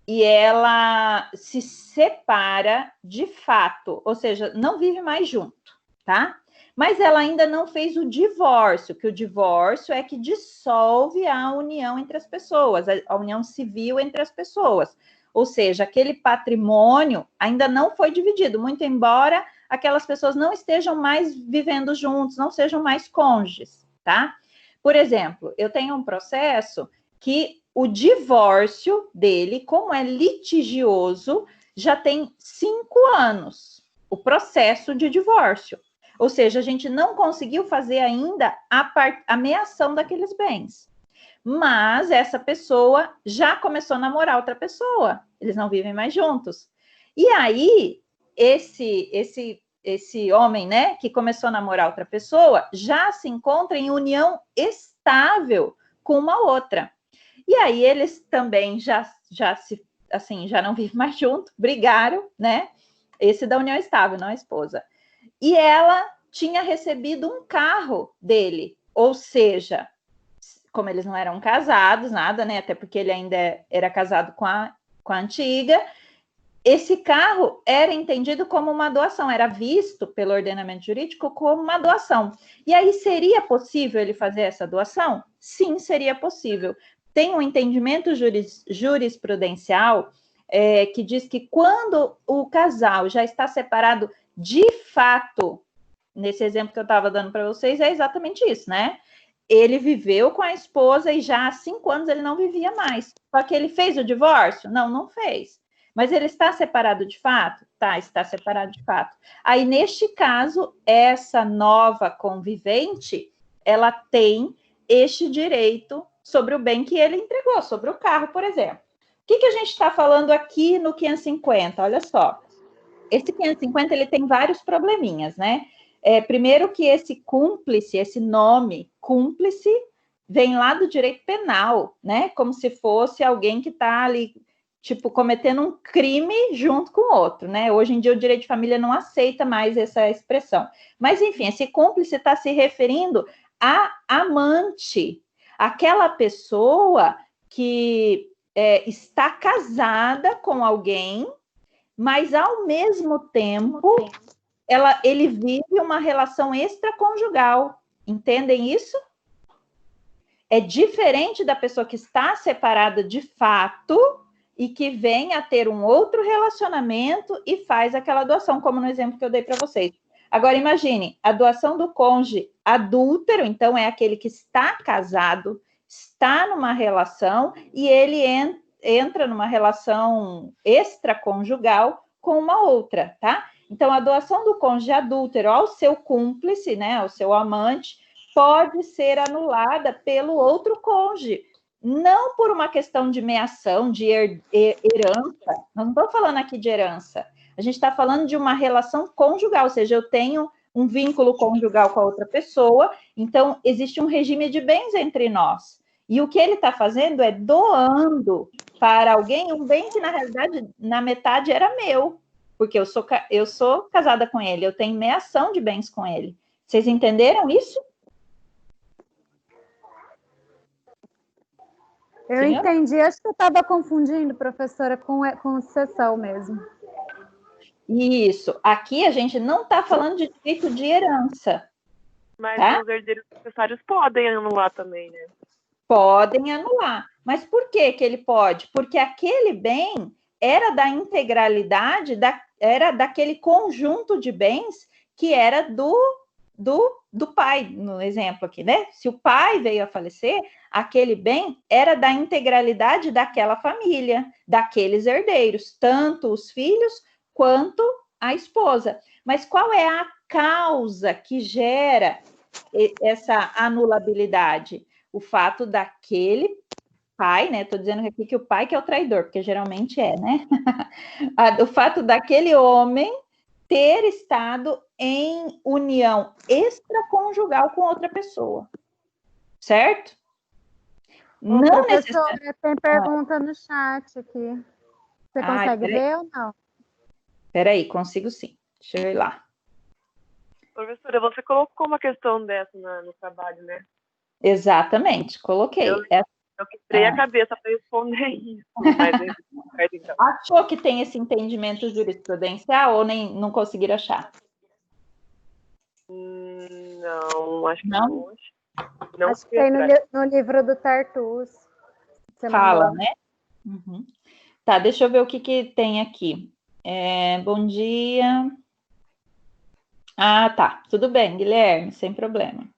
e ela se separa de fato, ou seja, não vive mais junto, tá? Mas ela ainda não fez o divórcio, que o divórcio é que dissolve a união entre as pessoas, a união civil entre as pessoas. Ou seja, aquele patrimônio ainda não foi dividido, muito embora aquelas pessoas não estejam mais vivendo juntos, não sejam mais cônjuges, tá? Por exemplo, eu tenho um processo que o divórcio dele, como é litigioso, já tem 5 anos, o processo de divórcio. Ou seja, a gente não conseguiu fazer ainda a meação daqueles bens. Mas essa pessoa já começou a namorar outra pessoa. Eles não vivem mais juntos. E aí, esse homem, né, que começou a namorar outra pessoa, já se encontra em união estável com uma outra. E aí, eles também já não vivem mais juntos, brigaram, né? Esse da união estável, não a esposa. E ela tinha recebido um carro dele, ou seja, como eles não eram casados, nada, né? Até porque ele ainda era casado com a antiga, esse carro era entendido como uma doação, era visto pelo ordenamento jurídico como uma doação. E aí, seria possível ele fazer essa doação? Sim, seria possível. Tem um entendimento jurisprudencial que diz que quando o casal já está separado de fato, nesse exemplo que eu estava dando para vocês, é exatamente isso, né? Ele viveu com a esposa e já há 5 anos ele não vivia mais. Só que ele fez o divórcio? Não, não fez. Mas ele está separado de fato? Tá, está separado de fato. Aí, neste caso, essa nova convivente, ela tem este direito sobre o bem que ele entregou, sobre o carro, por exemplo. O que a gente está falando aqui no 550? Olha só. Esse 550, ele tem vários probleminhas, né? Primeiro que esse cúmplice, esse nome cúmplice, vem lá do direito penal, né? Como se fosse alguém que está ali, tipo, cometendo um crime junto com o outro, né? Hoje em dia o direito de família não aceita mais essa expressão. Mas, enfim, esse cúmplice está se referindo a amante, aquela pessoa que está casada com alguém, mas ao mesmo tempo ele vive uma relação extraconjugal. Entendem isso? É diferente da pessoa que está separada de fato e que vem a ter um outro relacionamento e faz aquela doação, como no exemplo que eu dei para vocês. Agora, imagine, a doação do cônjuge adúltero, então é aquele que está casado, está numa relação e ele entra numa relação extraconjugal com uma outra, tá? Então, a doação do cônjuge adúltero ao seu cúmplice, né, ao seu amante, pode ser anulada pelo outro cônjuge, não por uma questão de meação, de herança. Nós não estamos falando aqui de herança. A gente está falando de uma relação conjugal, ou seja, eu tenho um vínculo conjugal com a outra pessoa, então existe um regime de bens entre nós. E o que ele está fazendo é doando para alguém um bem que, na realidade, na metade era meu, porque eu sou casada com ele, eu tenho meação de bens com ele. Vocês entenderam isso? Eu entendi, acho que eu estava confundindo, professora, com sucessão mesmo. Isso. Aqui a gente não está falando de direito de herança. Mas tá? os herdeiros necessários podem anular também, né? Podem anular. Mas por que ele pode? Porque aquele bem era da integralidade, era daquele conjunto de bens que era do pai, no exemplo aqui, né? Se o pai veio a falecer, aquele bem era da integralidade daquela família, daqueles herdeiros, tanto os filhos quanto a esposa. Mas qual é a causa que gera essa anulabilidade? O fato daquele pai, né? Estou dizendo aqui que o pai que é o traidor, porque geralmente é, né? O fato daquele homem ter estado em união extraconjugal com outra pessoa, certo? Ô, não necessariamente. Tem pergunta no chat aqui. Você consegue ver ou não? Peraí, consigo sim. Deixa eu ir lá. Professora, você colocou uma questão dessa no trabalho, né? Exatamente, coloquei. Eu quebrei a cabeça para responder isso. Mas então. Achou que tem esse entendimento jurisprudencial ou nem não conseguiram achar? Não, acho que não. Não acho que tem no livro do Tartus. Fala, né? Uhum. Tá, deixa eu ver o que tem aqui. Bom dia. Ah, tá. Tudo bem, Guilherme, sem problema.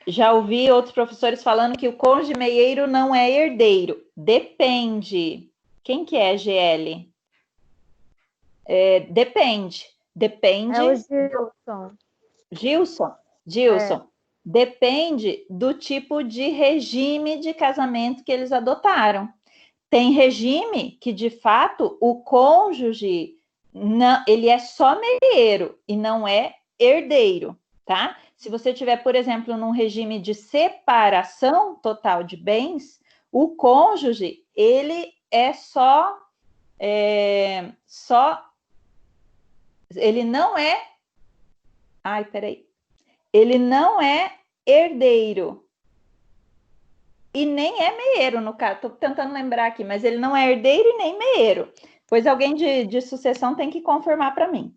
Já ouvi outros professores falando que o cônjuge meieiro não é herdeiro. Depende. Quem que é, GL? Depende. Depende. É o Gilson. Gilson. Depende do tipo de regime de casamento que eles adotaram. Tem regime que, de fato, o cônjuge, não, ele é só meieiro e não é herdeiro, tá? Se você tiver, por exemplo, num regime de separação total de bens, o cônjuge, ele é ele não é... Ai, peraí. Ele não é herdeiro. E nem é meieiro, no caso. Estou tentando lembrar aqui, mas ele não é herdeiro e nem meieiro. Pois alguém de sucessão tem que confirmar para mim.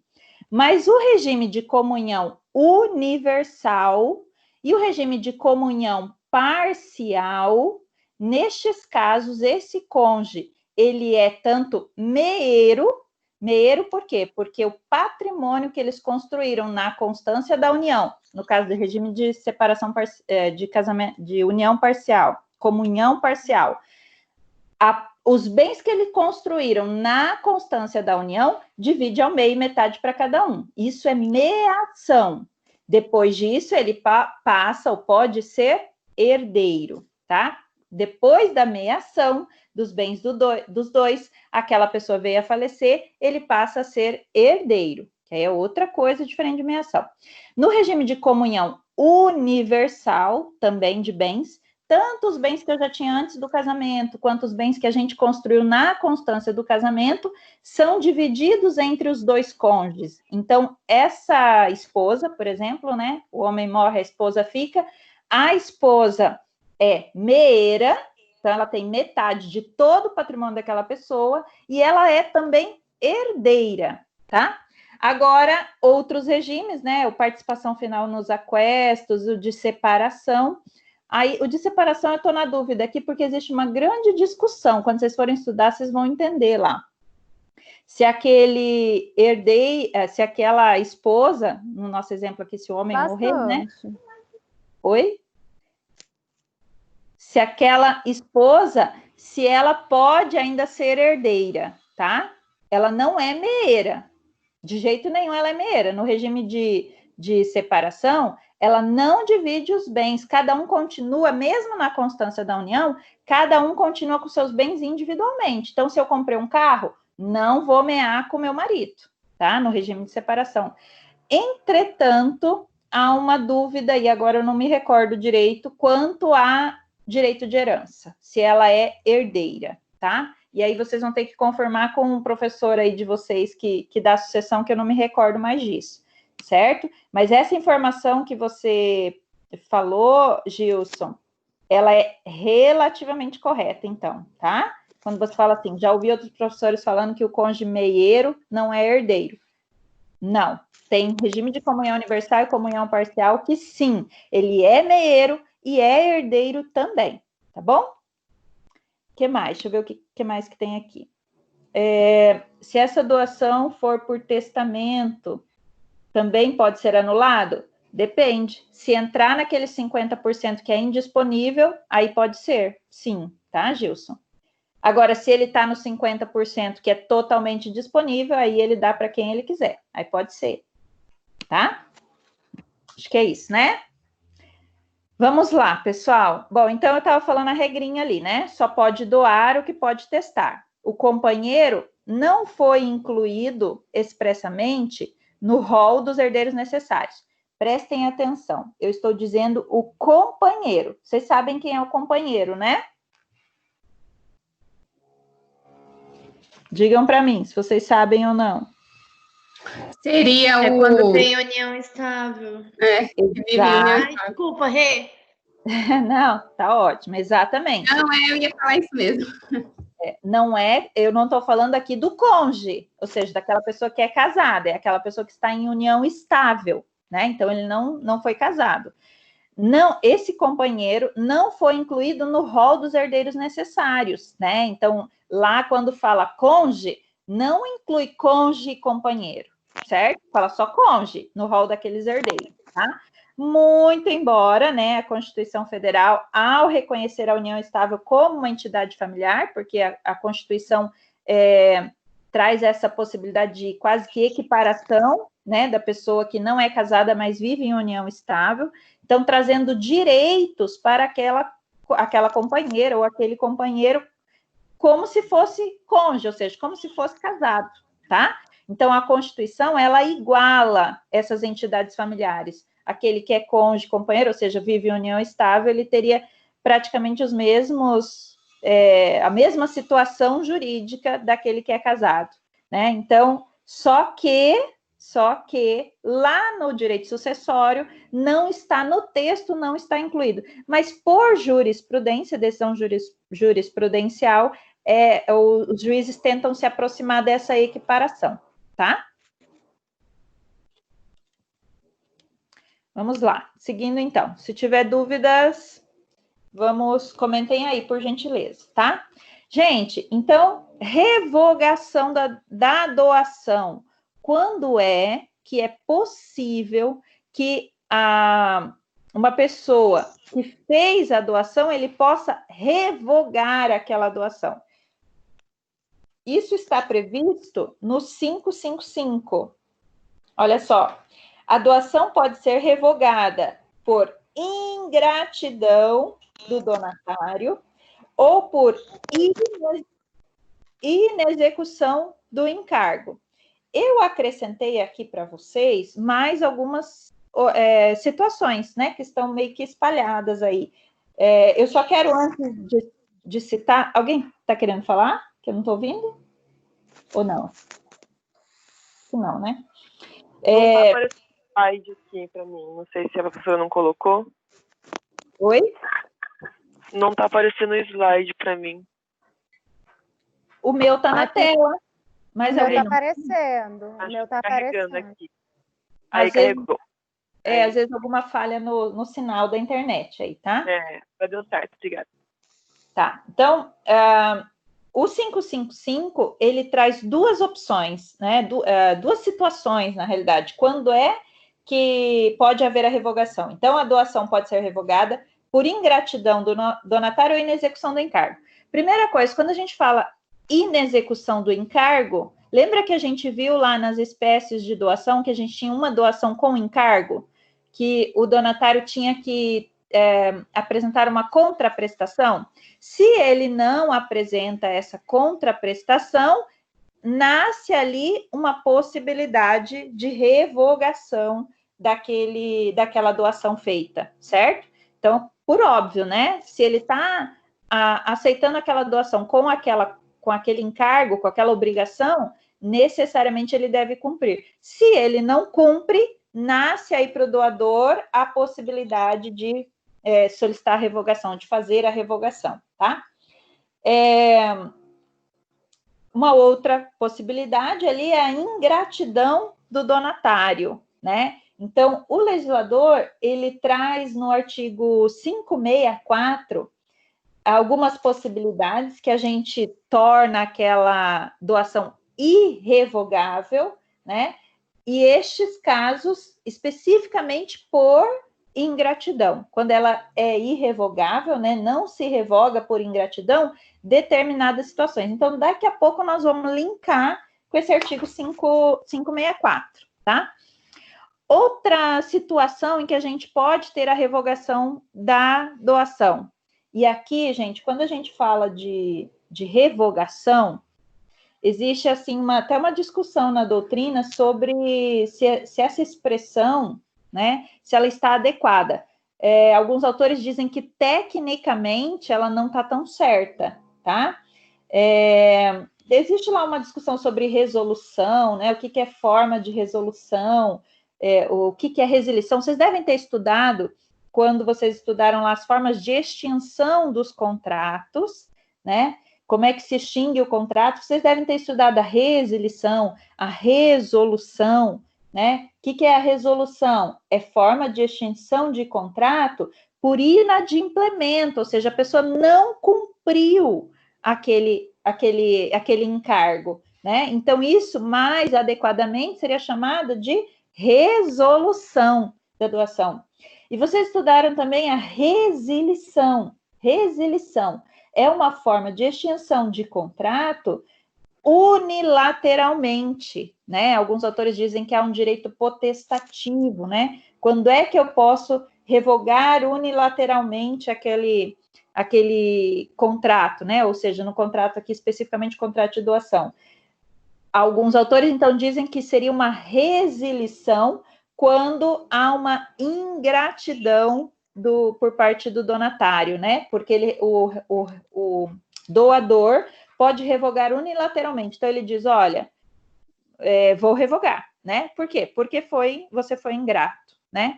Mas o regime de comunhão universal e o regime de comunhão parcial, nestes casos, esse cônjuge, ele é tanto meieiro por quê? Porque o patrimônio que eles construíram na constância da união, no caso do regime de separação de casamento, de união parcial, comunhão parcial, os bens que eles construíram na constância da união, divide ao meio, metade para cada um. Isso é meação. Depois disso, ele passa ou pode ser herdeiro, tá? Depois da meação dos bens dos dois, aquela pessoa veio a falecer, ele passa a ser herdeiro, que aí é outra coisa diferente de meação. No regime de comunhão universal, também de bens, tanto os bens que eu já tinha antes do casamento, quanto os bens que a gente construiu na constância do casamento, são divididos entre os dois cônjuges. Então, essa esposa, por exemplo, né? O homem morre, a esposa fica. A esposa é meeira, então ela tem metade de todo o patrimônio daquela pessoa, e ela é também herdeira, tá? Agora, outros regimes, né? O participação final nos aquestos, o de separação. Aí, o de separação eu estou na dúvida aqui, porque existe uma grande discussão. Quando vocês forem estudar, vocês vão entender lá. Se aquele se aquela esposa, no nosso exemplo aqui, se o homem morrer, né? Oi? Se aquela esposa, se ela pode ainda ser herdeira, tá? Ela não é meeira. De jeito nenhum ela é meeira. No regime de separação, ela não divide os bens. Cada um continua, mesmo na constância da união, cada um continua com seus bens individualmente. Então, se eu comprei um carro, não vou mear com meu marido, tá? No regime de separação. Entretanto, há uma dúvida, e agora eu não me recordo direito, quanto a direito de herança, se ela é herdeira, tá? E aí vocês vão ter que confirmar com um professor aí de vocês que dá sucessão, que eu não me recordo mais disso, certo? Mas essa informação que você falou, Gilson, ela é relativamente correta, então, tá? Quando você fala assim, já ouvi outros professores falando que o cônjuge meieiro não é herdeiro. Não, tem regime de comunhão universal e comunhão parcial que sim, ele é meieiro e é herdeiro também, tá bom? O que mais? Deixa eu ver o que mais que tem aqui. Se essa doação for por testamento, também pode ser anulado? Depende. Se entrar naquele 50% que é indisponível, aí pode ser, sim, tá, Gilson? Agora, se ele está no 50% que é totalmente disponível, aí ele dá para quem ele quiser. Aí pode ser, tá? Acho que é isso, né? Vamos lá, pessoal. Bom, então eu estava falando a regrinha ali, né? Só pode doar o que pode testar. O companheiro não foi incluído expressamente no rol dos herdeiros necessários. Prestem atenção. Eu estou dizendo o companheiro. Vocês sabem quem é o companheiro, né? Digam para mim se vocês sabem ou não. Seria o... quando tem união estável. Exato. Desculpa, Rê. Não, tá ótimo, exatamente. Não, eu ia falar isso mesmo. Não é, eu não estou falando aqui do cônjuge, ou seja, daquela pessoa que é casada, é aquela pessoa que está em união estável, né? Então, ele não foi casado. Não, esse companheiro não foi incluído no rol dos herdeiros necessários, né? Então, lá quando fala cônjuge, não inclui cônjuge e companheiro, certo? Fala só cônjuge no rol daqueles herdeiros, tá? Muito embora, né, a Constituição Federal, ao reconhecer a união estável como uma entidade familiar, porque a Constituição traz essa possibilidade de quase que equiparação, né, da pessoa que não é casada, mas vive em união estável, então trazendo direitos para aquela companheira ou aquele companheiro como se fosse cônjuge, ou seja, como se fosse casado, tá? Então, a Constituição, ela iguala essas entidades familiares. Aquele que é cônjuge, companheiro, ou seja, vive em união estável, ele teria praticamente os mesmos, a mesma situação jurídica daquele que é casado, né? Então, só que lá no direito sucessório não está no texto, não está incluído. Mas por jurisprudência, decisão jurisprudencial, os juízes tentam se aproximar dessa equiparação, tá? Vamos lá, seguindo então. Se tiver dúvidas, comentem aí, por gentileza, tá? Gente, então, revogação da doação. Quando é que é possível que uma pessoa que fez a doação, ele possa revogar aquela doação? Isso está previsto no 555. Olha só. A doação pode ser revogada por ingratidão do donatário ou por inexecução do encargo. Eu acrescentei aqui para vocês mais algumas situações, né, que estão meio que espalhadas aí. Eu só quero, antes de citar... Alguém está querendo falar? Que eu não estou ouvindo? Ou não? Não, né? Não tá slide aqui para mim. Não sei se a professora não colocou. Oi? Não tá aparecendo o slide para mim. O meu tá na tela. Mas o meu alguém tá aparecendo. O meu tá carregando aparecendo. aqui. Aí carregou. Às vezes alguma falha no sinal da internet aí, tá? Mas deu certo, obrigada. Tá, então, o 555, ele traz duas opções, né? Duas situações, na realidade. Quando é que pode haver a revogação? Então, a doação pode ser revogada por ingratidão do donatário ou inexecução do encargo. Primeira coisa, quando a gente fala inexecução do encargo, lembra que a gente viu lá nas espécies de doação que a gente tinha uma doação com encargo, que o donatário tinha que apresentar uma contraprestação? Se ele não apresenta essa contraprestação, nasce ali uma possibilidade de revogação daquela doação feita, certo? Então, por óbvio, né? Se ele está aceitando aquela doação com aquele encargo, com aquela obrigação, necessariamente ele deve cumprir. Se ele não cumpre, nasce aí para o doador a possibilidade de solicitar a revogação, de fazer a revogação, tá? Uma outra possibilidade ali é a ingratidão do donatário, né? Então, o legislador, ele traz no artigo 564 algumas possibilidades que a gente torna aquela doação irrevogável, né? E estes casos, especificamente por ingratidão, quando ela é irrevogável, né? Não se revoga por ingratidão determinadas situações. Então, daqui a pouco nós vamos linkar com esse artigo 564, tá? Outra situação em que a gente pode ter a revogação da doação. E aqui, gente, quando a gente fala de revogação, existe, assim, até uma discussão na doutrina sobre se essa expressão, né, se ela está adequada. Alguns autores dizem que, tecnicamente, ela não está tão certa, tá? Existe lá uma discussão sobre resolução, né, o que é forma de resolução, o que é resilição. Vocês devem ter estudado, quando vocês estudaram lá as formas de extinção dos contratos, né? Como é que se extingue o contrato? Vocês devem ter estudado a resilição, a resolução, né? O que é a resolução? É forma de extinção de contrato por inadimplemento, ou seja, a pessoa não cumpriu aquele encargo, né? Então, isso, mais adequadamente, seria chamado de resolução da doação. E vocês estudaram também a resilição. Resilição é uma forma de extinção de contrato unilateralmente, né? Alguns autores dizem que há um direito potestativo, né? Quando é que eu posso revogar unilateralmente aquele contrato, né? Ou seja, no contrato aqui, especificamente contrato de doação. Alguns autores, então, dizem que seria uma resilição quando há uma ingratidão por parte do donatário, né? Porque o doador pode revogar unilateralmente. Então, ele diz, olha, vou revogar, né? Por quê? Porque você foi ingrato, né?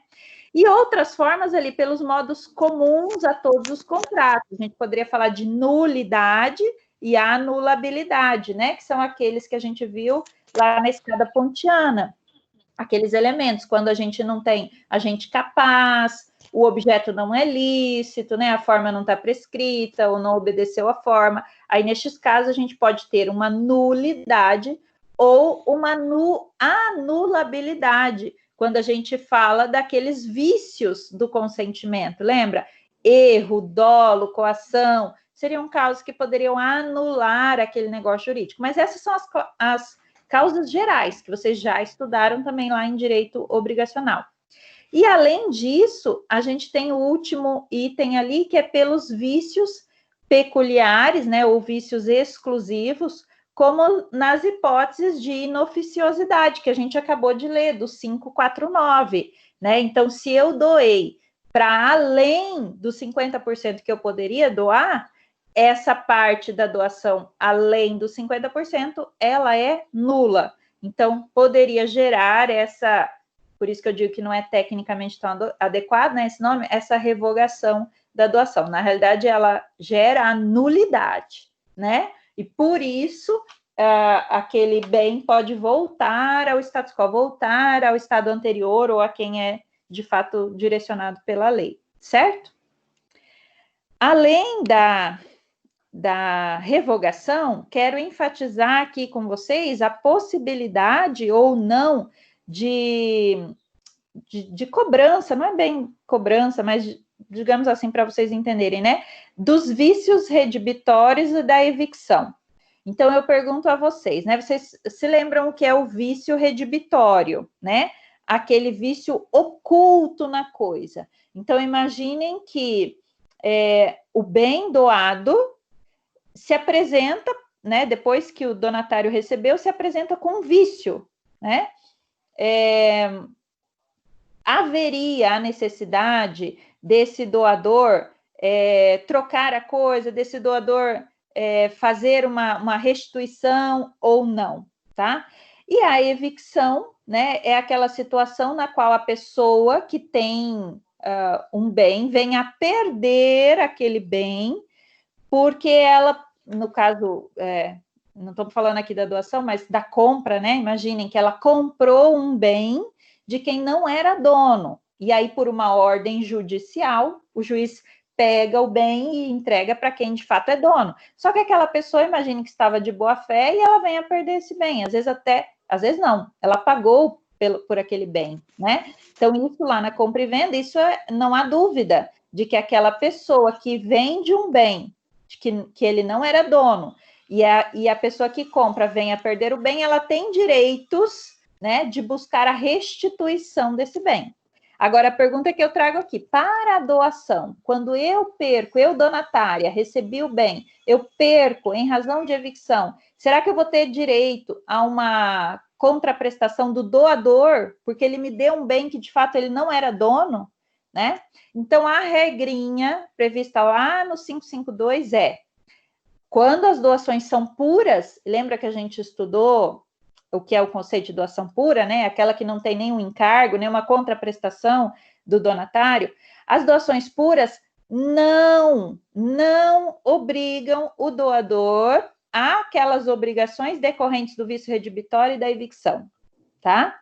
E outras formas ali, pelos modos comuns a todos os contratos. A gente poderia falar de nulidade e anulabilidade, né? Que são aqueles que a gente viu lá na escada pontiana. Aqueles elementos, quando a gente não tem agente capaz, o objeto não é lícito, né? A forma não está prescrita ou não obedeceu a forma. Aí, nestes casos, a gente pode ter uma nulidade ou uma anulabilidade, quando a gente fala daqueles vícios do consentimento. Lembra? Erro, dolo, coação, seriam causas que poderiam anular aquele negócio jurídico. Mas essas são as causas gerais, que vocês já estudaram também lá em direito obrigacional. E, além disso, a gente tem o último item ali, que é pelos vícios peculiares, né, ou vícios exclusivos, como nas hipóteses de inoficiosidade, que a gente acabou de ler, do 549, né? Então, se eu doei para além dos 50% que eu poderia doar, essa parte da doação, além dos 50%, ela é nula. Então, poderia gerar por isso que eu digo que não é tecnicamente tão adequado, né, esse nome, essa revogação da doação. Na realidade, ela gera a nulidade, né? E por isso, aquele bem pode voltar ao status quo, voltar ao estado anterior ou a quem é, de fato, direcionado pela lei, certo? Além da revogação, quero enfatizar aqui com vocês a possibilidade ou não de cobrança, não é bem cobrança, mas digamos assim, para vocês entenderem, né? Dos vícios redibitórios e da evicção. Então, eu pergunto a vocês, né? Vocês se lembram o que é o vício redibitório, né? Aquele vício oculto na coisa. Então, imaginem que o bem doado se apresenta, né? Depois que o donatário recebeu, se apresenta com vício, né? Haveria a necessidade desse doador trocar a coisa, desse doador fazer uma restituição ou não, tá? E a evicção, né, é aquela situação na qual a pessoa que tem um bem vem a perder aquele bem, porque ela, no caso, não estou falando aqui da doação, mas da compra, né? Imaginem que ela comprou um bem de quem não era dono. E aí, por uma ordem judicial, o juiz pega o bem e entrega para quem de fato é dono. Só que aquela pessoa, imagine que estava de boa fé e ela vem a perder esse bem. Às vezes não, ela pagou por aquele bem, né? Então, isso lá na compra e venda, não há dúvida de que aquela pessoa que vende um bem, que ele não era dono, e a pessoa que compra vem a perder o bem, ela tem direitos, né, de buscar a restituição desse bem. Agora, a pergunta que eu trago aqui, para a doação, quando eu perco, eu donatária, recebi o bem, eu perco em razão de evicção, será que eu vou ter direito a uma contraprestação do doador, porque ele me deu um bem que de fato ele não era dono, né? Então, a regrinha prevista lá no 552 quando as doações são puras, lembra que a gente estudou o que é o conceito de doação pura, né? Aquela que não tem nenhum encargo, nenhuma contraprestação do donatário. As doações puras não obrigam o doador àquelas obrigações decorrentes do vício redibitório e da evicção, tá?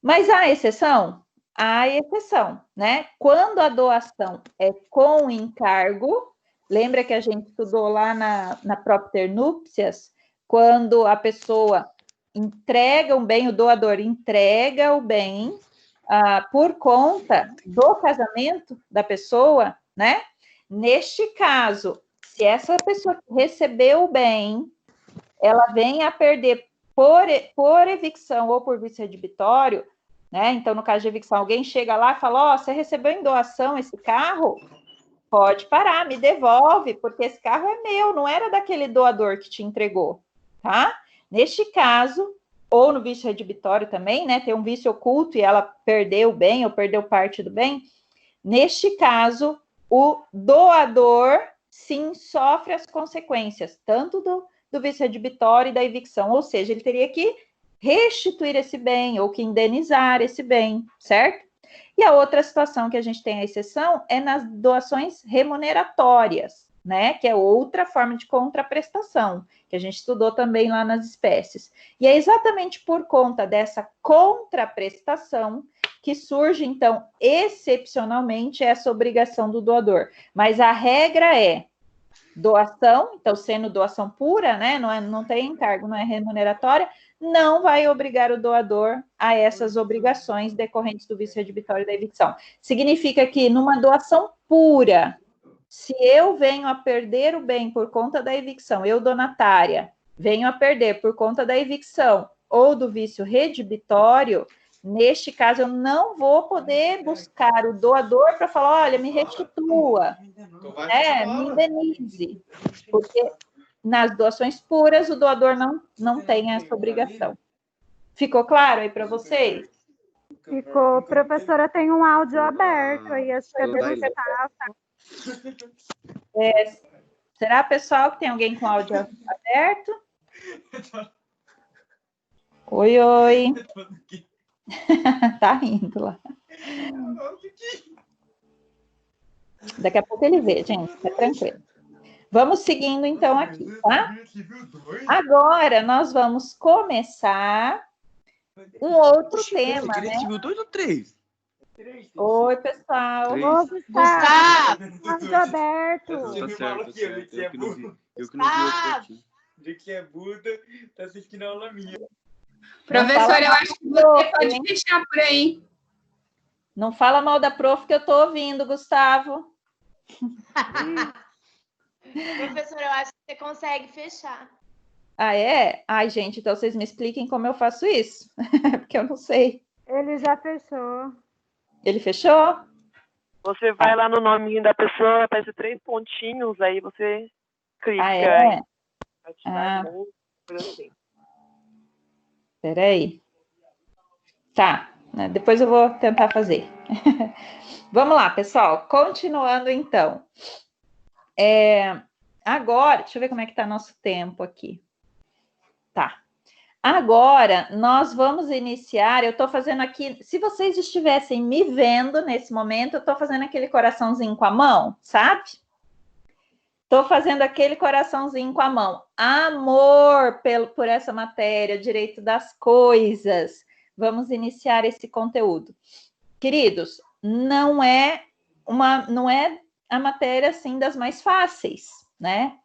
Mas há exceção? Há exceção, né? Quando a doação é com encargo, lembra que a gente estudou lá na Propter Núpcias, quando a pessoa entrega um bem, o doador entrega o bem por conta do casamento da pessoa, né? Neste caso, se essa pessoa que recebeu o bem, ela vem a perder por evicção ou por vício redibitório, né? Então, no caso de evicção, alguém chega lá e fala, você recebeu em doação esse carro? Pode parar, me devolve, porque esse carro é meu, não era daquele doador que te entregou, tá? Neste caso, ou no vício redibitório também, né? Tem um vício oculto e ela perdeu o bem ou perdeu parte do bem. Neste caso, o doador, sim, sofre as consequências, tanto do vício redibitório e da evicção, ou seja, ele teria que restituir esse bem ou que indenizar esse bem, certo? E a outra situação que a gente tem a exceção é nas doações remuneratórias, né? Que é outra forma de contraprestação, que a gente estudou também lá nas espécies. E é exatamente por conta dessa contraprestação que surge, então, excepcionalmente, essa obrigação do doador. Mas a regra é doação, então, sendo doação pura, né? Não tem encargo, não é remuneratória, não vai obrigar o doador a essas obrigações decorrentes do vício redibitório e da evicção. Significa que numa doação pura, se eu venho a perder o bem por conta da evicção, eu donatária, venho a perder por conta da evicção ou do vício redibitório, neste caso eu não vou poder buscar o doador para falar, olha, me restitua, me indenize, porque nas doações puras, o doador não tem essa obrigação. Ficou claro aí para vocês? Ficou. Professora, tem um áudio aberto aí, acho que é do Será, pessoal, que tem alguém com áudio aberto? Oi. Tá rindo lá. Daqui a pouco ele vê, gente, tá tranquilo. Vamos seguindo então aqui, tá? Agora nós vamos começar um outro tema, né? Direito civil 2 ou 3? Oi, pessoal. Ô, Gustavo! Gustavo Alberto. Tá certo, tá certo. Eu que não vi o Gustavo! certinho. De que é Buda, tá assistindo a aula minha. Professor, eu acho que você pode fechar por aí. Não fala mal da prof que eu tô ouvindo, Gustavo. Professor, eu acho que você consegue fechar. Ah, é? Ai, gente, então vocês me expliquem como eu faço isso. Porque eu não sei. Ele já fechou. Ele fechou? Você vai lá no nome da pessoa, aparece 3 pontinhos, aí você clica. Ah, é? Ativar coisa assim. Peraí. Tá, né, depois eu vou tentar fazer. Vamos lá, pessoal. Continuando, então. Agora, deixa eu ver como é que tá nosso tempo aqui. Tá. Agora, nós vamos iniciar, eu tô fazendo aqui, se vocês estivessem me vendo nesse momento, eu tô fazendo aquele coraçãozinho com a mão, sabe? Tô fazendo aquele coraçãozinho com a mão. Amor por essa matéria, direito das coisas. Vamos iniciar esse conteúdo. Queridos, não é a matéria, assim, das mais fáceis, né?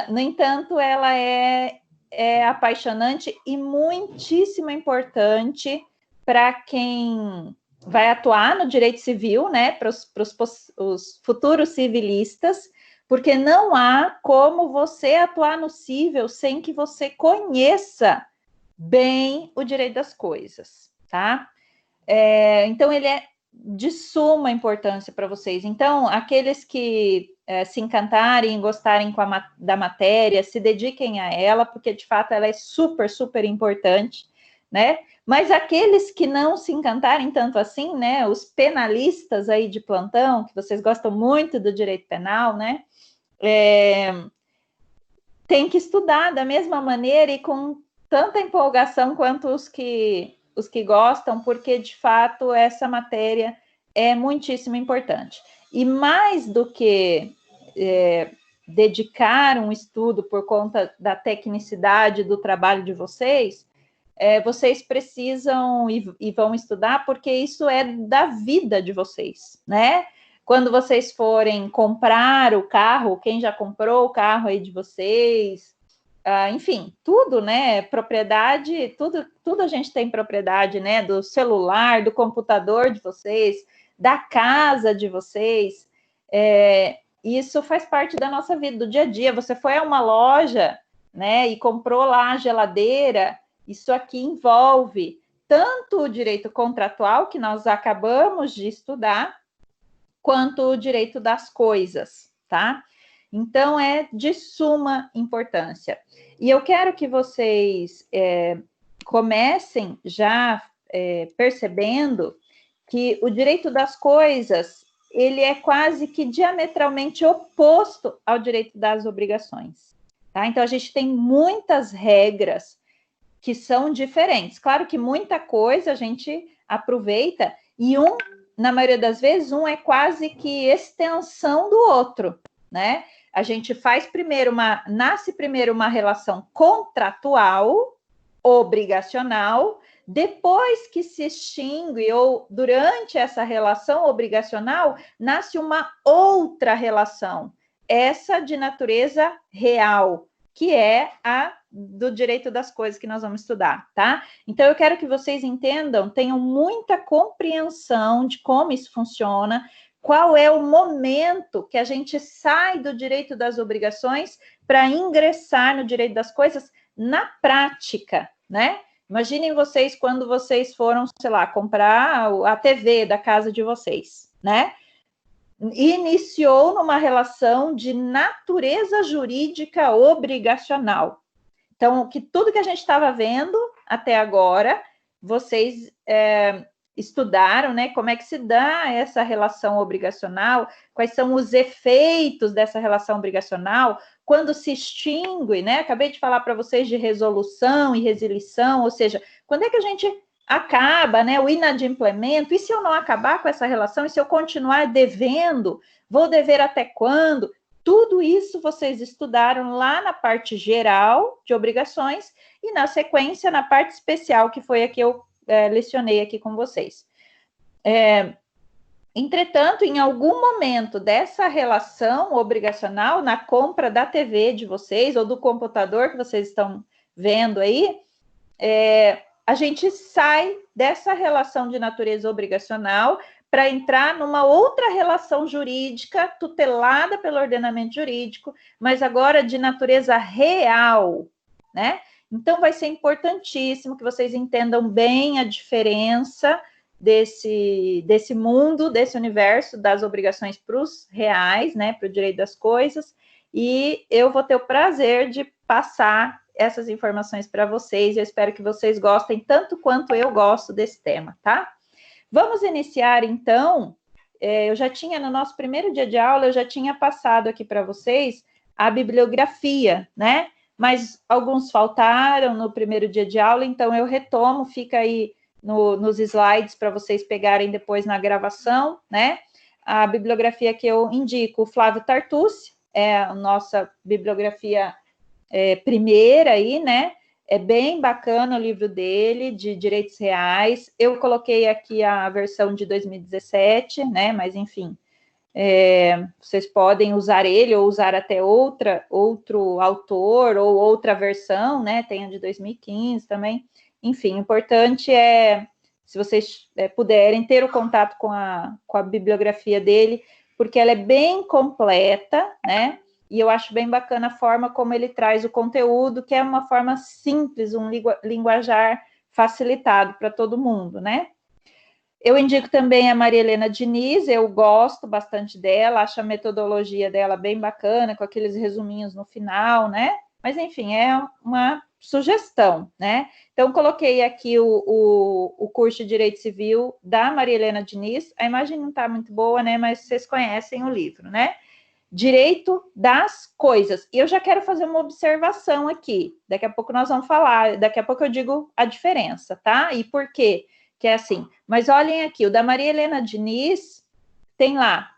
No entanto, ela é apaixonante e muitíssimo importante para quem vai atuar no direito civil, né? Para os futuros civilistas, porque não há como você atuar no cível sem que você conheça bem o direito das coisas, tá? Então, ele é de suma importância para vocês. Então, aqueles que se encantarem, gostarem da matéria, se dediquem a ela, porque, de fato, ela é super, super importante, né? Mas aqueles que não se encantarem tanto assim, né? Os penalistas aí de plantão, que vocês gostam muito do direito penal, né? Tem que estudar da mesma maneira e com tanta empolgação quanto os que gostam, porque, de fato, essa matéria é muitíssimo importante. E mais do que dedicar um estudo por conta da tecnicidade do trabalho de vocês, vocês precisam e vão estudar, porque isso é da vida de vocês, né? Quando vocês forem comprar o carro, quem já comprou o carro aí de vocês, enfim, tudo, né? Propriedade, tudo a gente tem propriedade, né? Do celular, do computador de vocês, da casa de vocês. Isso faz parte da nossa vida, do dia a dia. Você foi a uma loja, né? E comprou lá a geladeira. Isso aqui envolve tanto o direito contratual, que nós acabamos de estudar, quanto o direito das coisas, tá? Então, é de suma importância. E eu quero que vocês comecem já percebendo que o direito das coisas, ele é quase que diametralmente oposto ao direito das obrigações, tá? Então, a gente tem muitas regras que são diferentes. Claro que muita coisa a gente aproveita e na maioria das vezes, um é quase que extensão do outro, né? A gente nasce primeiro uma relação contratual, obrigacional, depois que se extingue ou durante essa relação obrigacional, nasce uma outra relação, essa de natureza real, que é a do direito das coisas que nós vamos estudar, tá? Então, eu quero que vocês entendam, tenham muita compreensão de como isso funciona, qual é o momento que a gente sai do direito das obrigações para ingressar no direito das coisas na prática, né? Imaginem vocês quando vocês foram, sei lá, comprar a TV da casa de vocês, né? Iniciou numa relação de natureza jurídica obrigacional. Então, tudo que a gente estava vendo até agora, vocês estudaram, né? Como é que se dá essa relação obrigacional, quais são os efeitos dessa relação obrigacional, quando se extingue, né? Acabei de falar para vocês de resolução e resilição, ou seja, quando é que a gente acaba, né, o inadimplemento, e se eu não acabar com essa relação, e se eu continuar devendo, vou dever até quando? Tudo isso vocês estudaram lá na parte geral de obrigações e na sequência na parte especial, que foi a que eu lecionei aqui com vocês. Entretanto, em algum momento dessa relação obrigacional, na compra da TV de vocês ou do computador que vocês estão vendo aí, a gente sai dessa relação de natureza obrigacional para entrar numa outra relação jurídica tutelada pelo ordenamento jurídico, mas agora de natureza real, né? Então, vai ser importantíssimo que vocês entendam bem a diferença desse mundo, desse universo das obrigações para os reais, né, para o direito das coisas, e eu vou ter o prazer de passar essas informações para vocês. Eu espero que vocês gostem tanto quanto eu gosto desse tema, tá? Vamos iniciar, então. Eu já tinha, no nosso primeiro dia de aula, eu já tinha passado aqui para vocês a bibliografia, né? Mas alguns faltaram no primeiro dia de aula, então eu retomo, fica aí nos slides para vocês pegarem depois na gravação, né? A bibliografia que eu indico, o Flávio Tartucci, é a nossa bibliografia primeira aí, né? É bem bacana o livro dele, de direitos reais. Eu coloquei aqui a versão de 2017, né? Mas, enfim, vocês podem usar ele ou usar até outro autor ou outra versão, né? Tem a de 2015 também. Enfim, o importante é, se vocês puderem, ter o contato com a bibliografia dele, porque ela é bem completa, né? E eu acho bem bacana a forma como ele traz o conteúdo, que é uma forma simples, um linguajar facilitado para todo mundo, né? Eu indico também a Maria Helena Diniz, eu gosto bastante dela, acho a metodologia dela bem bacana, com aqueles resuminhos no final, né? Mas, enfim, é uma sugestão, né? Então, coloquei aqui o curso de Direito Civil da Maria Helena Diniz. A imagem não está muito boa, né? Mas vocês conhecem o livro, né? Direito das coisas. E eu já quero fazer uma observação aqui. Daqui a pouco nós vamos falar, daqui a pouco eu digo a diferença, tá? E por quê? Que é assim. Mas olhem aqui, o da Maria Helena Diniz tem lá,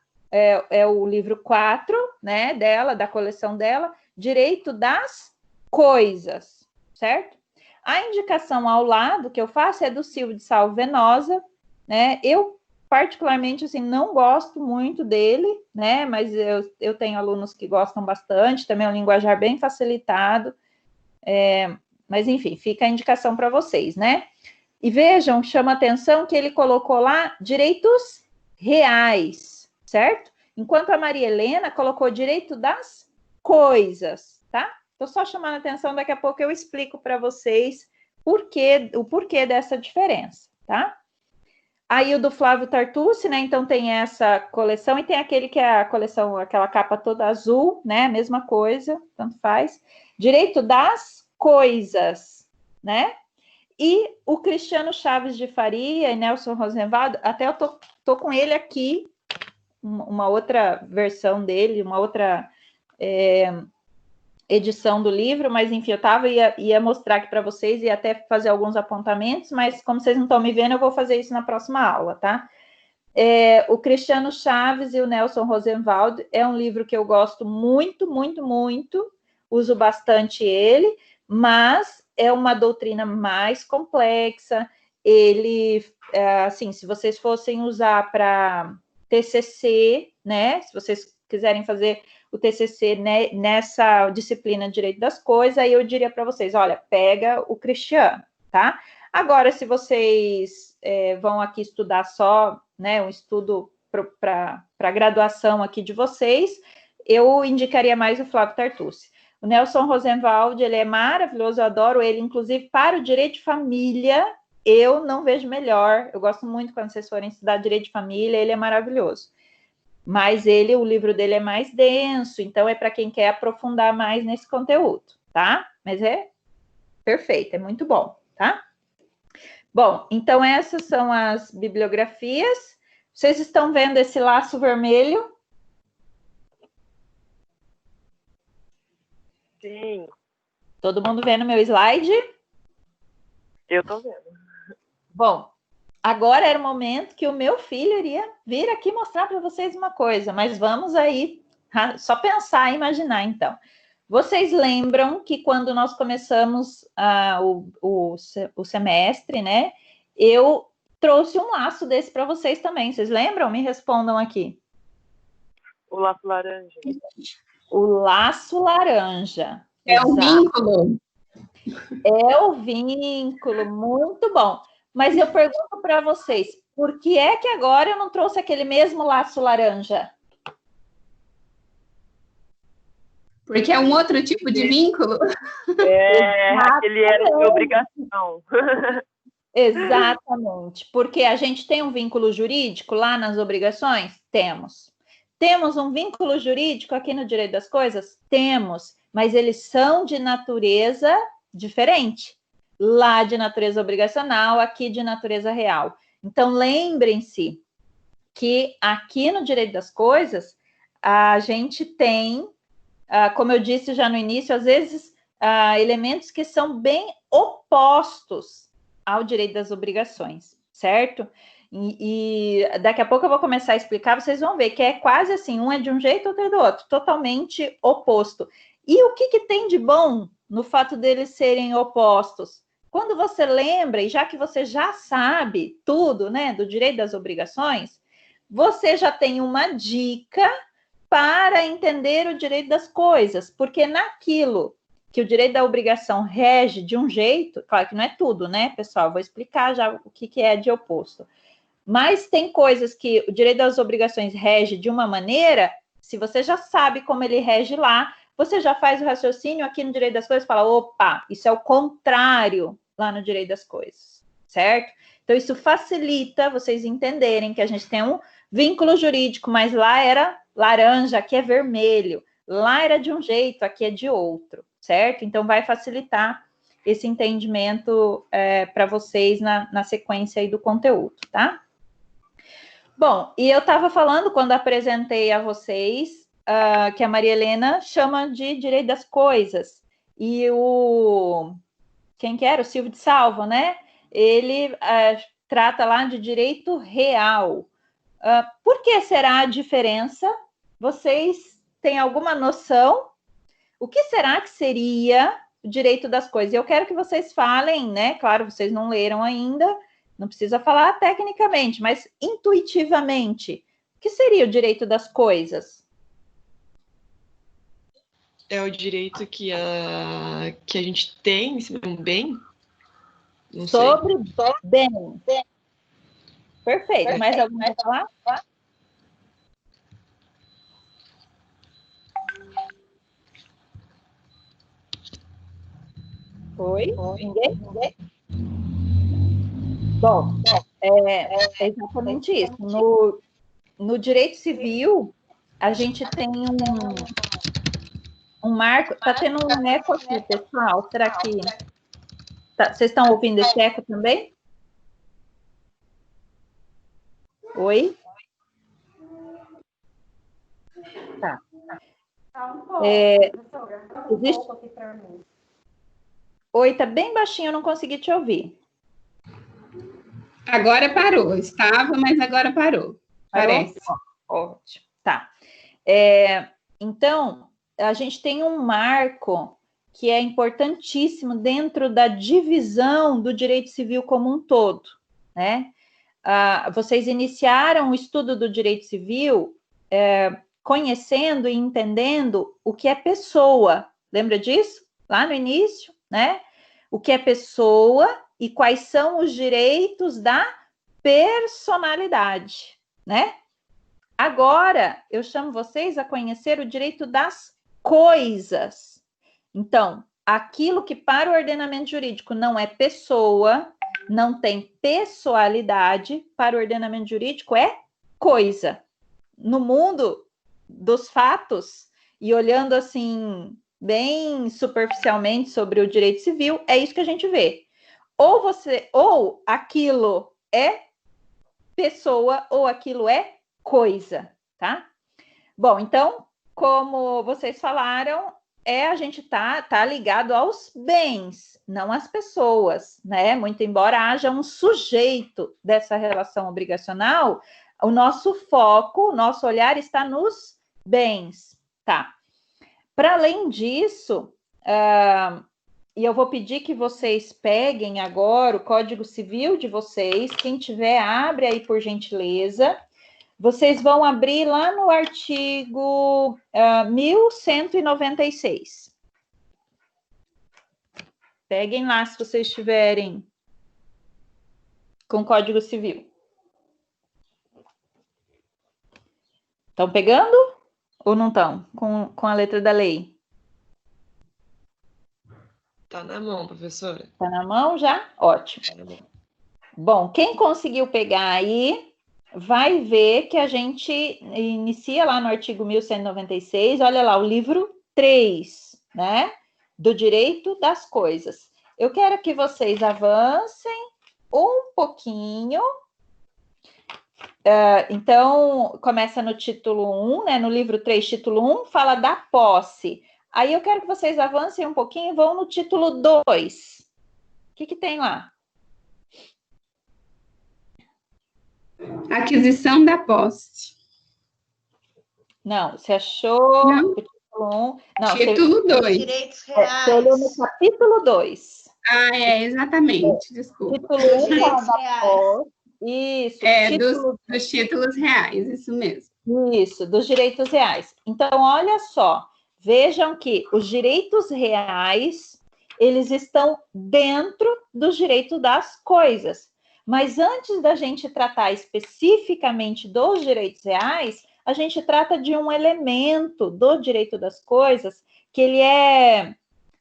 o livro 4, né, dela, da coleção dela, Direito das Coisas, certo? A indicação ao lado que eu faço é do Silvio de Salvo Venosa, né? Eu particularmente, assim, não gosto muito dele, né, mas eu tenho alunos que gostam bastante, também é um linguajar bem facilitado, mas, enfim, fica a indicação para vocês, né? E vejam, chama atenção que ele colocou lá direitos reais, certo? Enquanto a Maria Helena colocou direito das coisas, tá? Estou só chamando a atenção, daqui a pouco eu explico para vocês o porquê dessa diferença, tá? Aí o do Flávio Tartucci, né? Então tem essa coleção e tem aquele que é a coleção, aquela capa toda azul, né? Mesma coisa, tanto faz. Direito das coisas, né? E o Cristiano Chaves de Faria e Nelson Rosenwald, até eu tô com ele aqui, uma outra versão dele, uma outra edição do livro, mas enfim, eu ia mostrar aqui para vocês e até fazer alguns apontamentos, mas como vocês não estão me vendo, eu vou fazer isso na próxima aula, tá? O Cristiano Chaves e o Nelson Rosenwald é um livro que eu gosto muito, muito, muito, uso bastante ele, mas é uma doutrina mais complexa. Ele, assim, se vocês fossem usar para TCC, né, se vocês quiserem fazer o TCC, né, nessa disciplina de Direito das Coisas, aí eu diria para vocês, olha, pega o Cristiano, tá? Agora, se vocês vão aqui estudar só, né, um estudo para a graduação aqui de vocês, eu indicaria mais o Flávio Tartucci. O Nelson Rosenwald, ele é maravilhoso, eu adoro ele, inclusive para o direito de família, eu não vejo melhor, eu gosto muito quando vocês forem estudar direito de família, ele é maravilhoso. Mas o livro dele é mais denso, então é para quem quer aprofundar mais nesse conteúdo, tá? Mas é perfeito, é muito bom, tá? Bom, então essas são as bibliografias. Vocês estão vendo esse laço vermelho? Sim. Todo mundo vendo meu slide? Eu tô vendo. Bom, agora era o momento que o meu filho iria vir aqui mostrar para vocês uma coisa, mas vamos aí só pensar e imaginar, então. Vocês lembram que quando nós começamos o semestre, né? Eu trouxe um laço desse para vocês também. Vocês lembram? Me respondam aqui. O laço laranja. O laço laranja. É o vínculo. É o vínculo, muito bom. Mas eu pergunto para vocês, por que é que agora eu não trouxe aquele mesmo laço laranja? Porque é um outro tipo de vínculo. Aquele era de obrigação. Exatamente, porque a gente tem um vínculo jurídico lá nas obrigações? Temos. Temos um vínculo jurídico aqui no Direito das Coisas? Temos, mas eles são de natureza diferente. Lá de natureza obrigacional, aqui de natureza real. Então, lembrem-se que aqui no Direito das Coisas, a gente tem, como eu disse já no início, às vezes, elementos que são bem opostos ao direito das obrigações, certo? E daqui a pouco eu vou começar a explicar, vocês vão ver que é quase assim, um é de um jeito, outro é do outro, totalmente oposto. E o que tem de bom no fato deles serem opostos? Quando você lembra, e já que você já sabe tudo, né, do direito das obrigações, você já tem uma dica para entender o direito das coisas, porque naquilo que o direito da obrigação rege de um jeito, claro que não é tudo, né, pessoal? Vou explicar já o que é de oposto. Mas tem coisas que o direito das obrigações rege de uma maneira, se você já sabe como ele rege lá, você já faz o raciocínio aqui no direito das coisas e fala, opa, isso é o contrário lá no direito das coisas, certo? Então, isso facilita vocês entenderem que a gente tem um vínculo jurídico, mas lá era laranja, aqui é vermelho. Lá era de um jeito, aqui é de outro, certo? Então, vai facilitar esse entendimento para vocês na sequência aí do conteúdo, tá? Bom, e eu estava falando, quando apresentei a vocês, que a Maria Helena chama de direito das coisas. E quem que era? O Silvio de Salvo, né? Ele trata lá de direito real. Por que será a diferença? Vocês têm alguma noção? O que será que seria o direito das coisas? Eu quero que vocês falem, né? Claro, vocês não leram ainda, não precisa falar tecnicamente, mas intuitivamente. O que seria o direito das coisas? É o direito que a gente tem em cima de um bem? Não sobre sei. Bem. Perfeito. Mais alguma coisa a falar? Oi? Ninguém? Bom, é exatamente isso. No direito civil, a gente tem um marco. Está tendo um eco aqui, pessoal. Será que vocês estão ouvindo esse eco também? Oi? Tá. Existe... Oi, tá bem baixinho, eu não consegui te ouvir. Agora parou. Estava, mas agora parou. Parece. Ótimo. Tá. Então, a gente tem um marco que é importantíssimo dentro da divisão do direito civil como um todo, né? Vocês iniciaram o estudo do direito civil conhecendo e entendendo o que é pessoa. Lembra disso? Lá no início, né? O que é pessoa e quais são os direitos da personalidade, né? Agora, eu chamo vocês a conhecer o direito das coisas. Então, aquilo que para o ordenamento jurídico não é pessoa, não tem pessoalidade, para o ordenamento jurídico é coisa. No mundo dos fatos, e olhando assim, bem superficialmente sobre o direito civil, é isso que a gente vê. Ou aquilo é pessoa, ou aquilo é coisa, tá? Bom, então, como vocês falaram, a gente tá ligado aos bens, não às pessoas, né? Muito embora haja um sujeito dessa relação obrigacional, o nosso foco, o nosso olhar está nos bens, tá? Para além disso, e eu vou pedir que vocês peguem agora o Código Civil de vocês, quem tiver, abre aí por gentileza. Vocês vão abrir lá no artigo 1196. Peguem lá se vocês estiverem com Código Civil. Estão pegando ou não estão com a letra da lei? Tá na mão, professora. Tá na mão já? Ótimo. Tá na mão. Bom, quem conseguiu pegar aí, vai ver que a gente inicia lá no artigo 1196, olha lá, o livro 3, né? Do direito das coisas. Eu quero que vocês avancem um pouquinho. Então, começa no título 1, né? No livro 3, título 1, fala da posse. Aí eu quero que vocês avancem um pouquinho e vão no título 2. O que tem lá? Aquisição da posse. Não, você achou Não. o título 1? Não, Título 2. Direitos você reais. olhou no capítulo 2. Exatamente, desculpa. Título 1 fala Direitos da reais. posse. Isso, Dos títulos reais, isso mesmo. Isso, dos direitos reais. Então, olha só, vejam que os direitos reais, eles estão dentro dos direitos das coisas. Mas antes da gente tratar especificamente dos direitos reais, a gente trata de um elemento do direito das coisas que ele é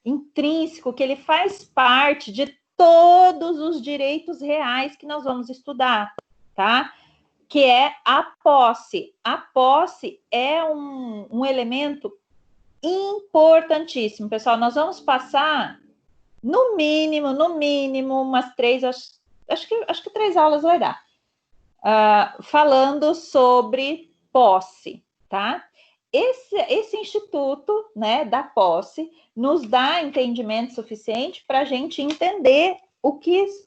intrínseco, que ele faz parte de todos os direitos reais que nós vamos estudar, tá? Que é a posse. A posse é um elemento importantíssimo, pessoal. Nós vamos passar, no mínimo, umas 3, acho que 3 aulas vai dar, falando sobre posse, tá? Esse instituto, né, da posse, nos dá entendimento suficiente para a gente entender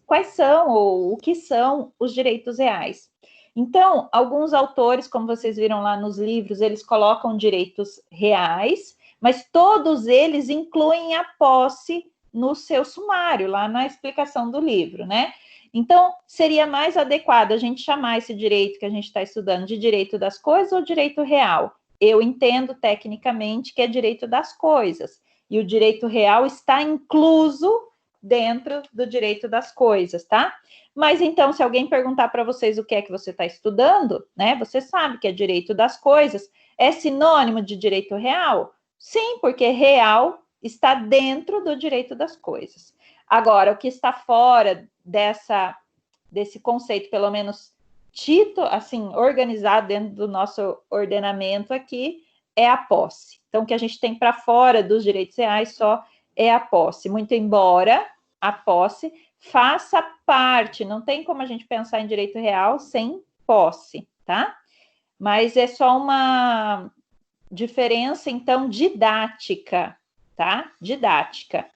quais são ou o que são os direitos reais. Então, alguns autores, como vocês viram lá nos livros, eles colocam direitos reais, mas todos eles incluem a posse no seu sumário, lá na explicação do livro, né? Então, seria mais adequado a gente chamar esse direito que a gente está estudando de direito das coisas ou direito real. Eu entendo tecnicamente que é direito das coisas, e o direito real está incluso dentro do direito das coisas, tá? Mas então, se alguém perguntar para vocês o que é que você está estudando, né? Você sabe que é direito das coisas. É sinônimo de direito real? Sim, porque real está dentro do direito das coisas. Agora, o que está fora desse conceito, pelo menos assim, organizado dentro do nosso ordenamento aqui, é a posse. Então, o que a gente tem para fora dos direitos reais só é a posse. Muito embora a posse faça parte, não tem como a gente pensar em direito real sem posse, tá? Mas é só uma diferença, então, didática, tá? Didática.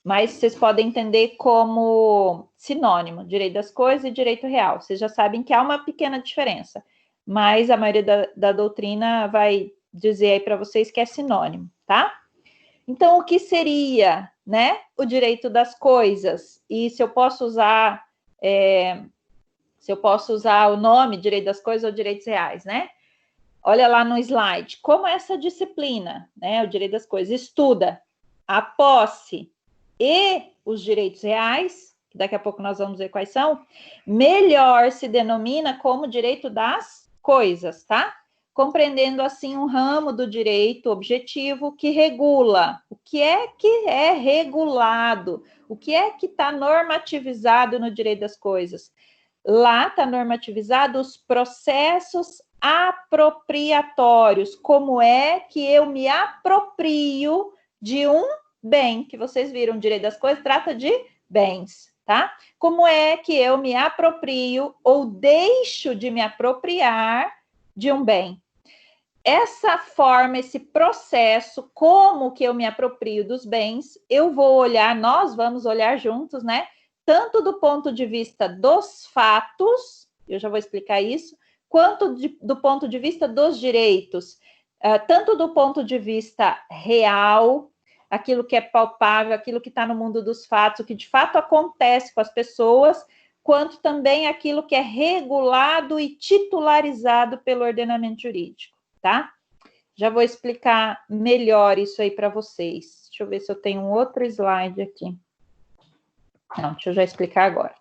Mas vocês podem entender como sinônimo, direito das coisas e direito real. Vocês já sabem que há uma pequena diferença, mas a maioria da doutrina vai dizer aí para vocês que é sinônimo, tá? Então, o que seria, né, o direito das coisas? E se eu posso usar, o nome direito das coisas ou direitos reais, né? Olha lá no slide, como essa disciplina, né, o direito das coisas, estuda a posse e os direitos reais, que daqui a pouco nós vamos ver quais são, melhor se denomina como direito das coisas, tá? Compreendendo, assim, um ramo do direito objetivo que regula o que é regulado, o que é que está normativizado no direito das coisas. Lá está normativizado os processos apropriatórios, como é que eu me aproprio de um bem, que vocês viram, o direito das coisas trata de bens, tá? Como é que eu me aproprio ou deixo de me apropriar de um bem? essa forma, esse processo, como que eu me aproprio dos bens, eu vou olhar, nós vamos olhar juntos, né? Tanto do ponto de vista dos fatos, eu já vou explicar isso, quanto do ponto de vista dos direitos, tanto do ponto de vista real, aquilo que é palpável, aquilo que está no mundo dos fatos, o que de fato acontece com as pessoas, quanto também aquilo que é regulado e titularizado pelo ordenamento jurídico, tá? Já vou explicar melhor isso aí para vocês. Deixa eu ver se eu tenho um outro slide aqui. Não, deixa eu já explicar agora.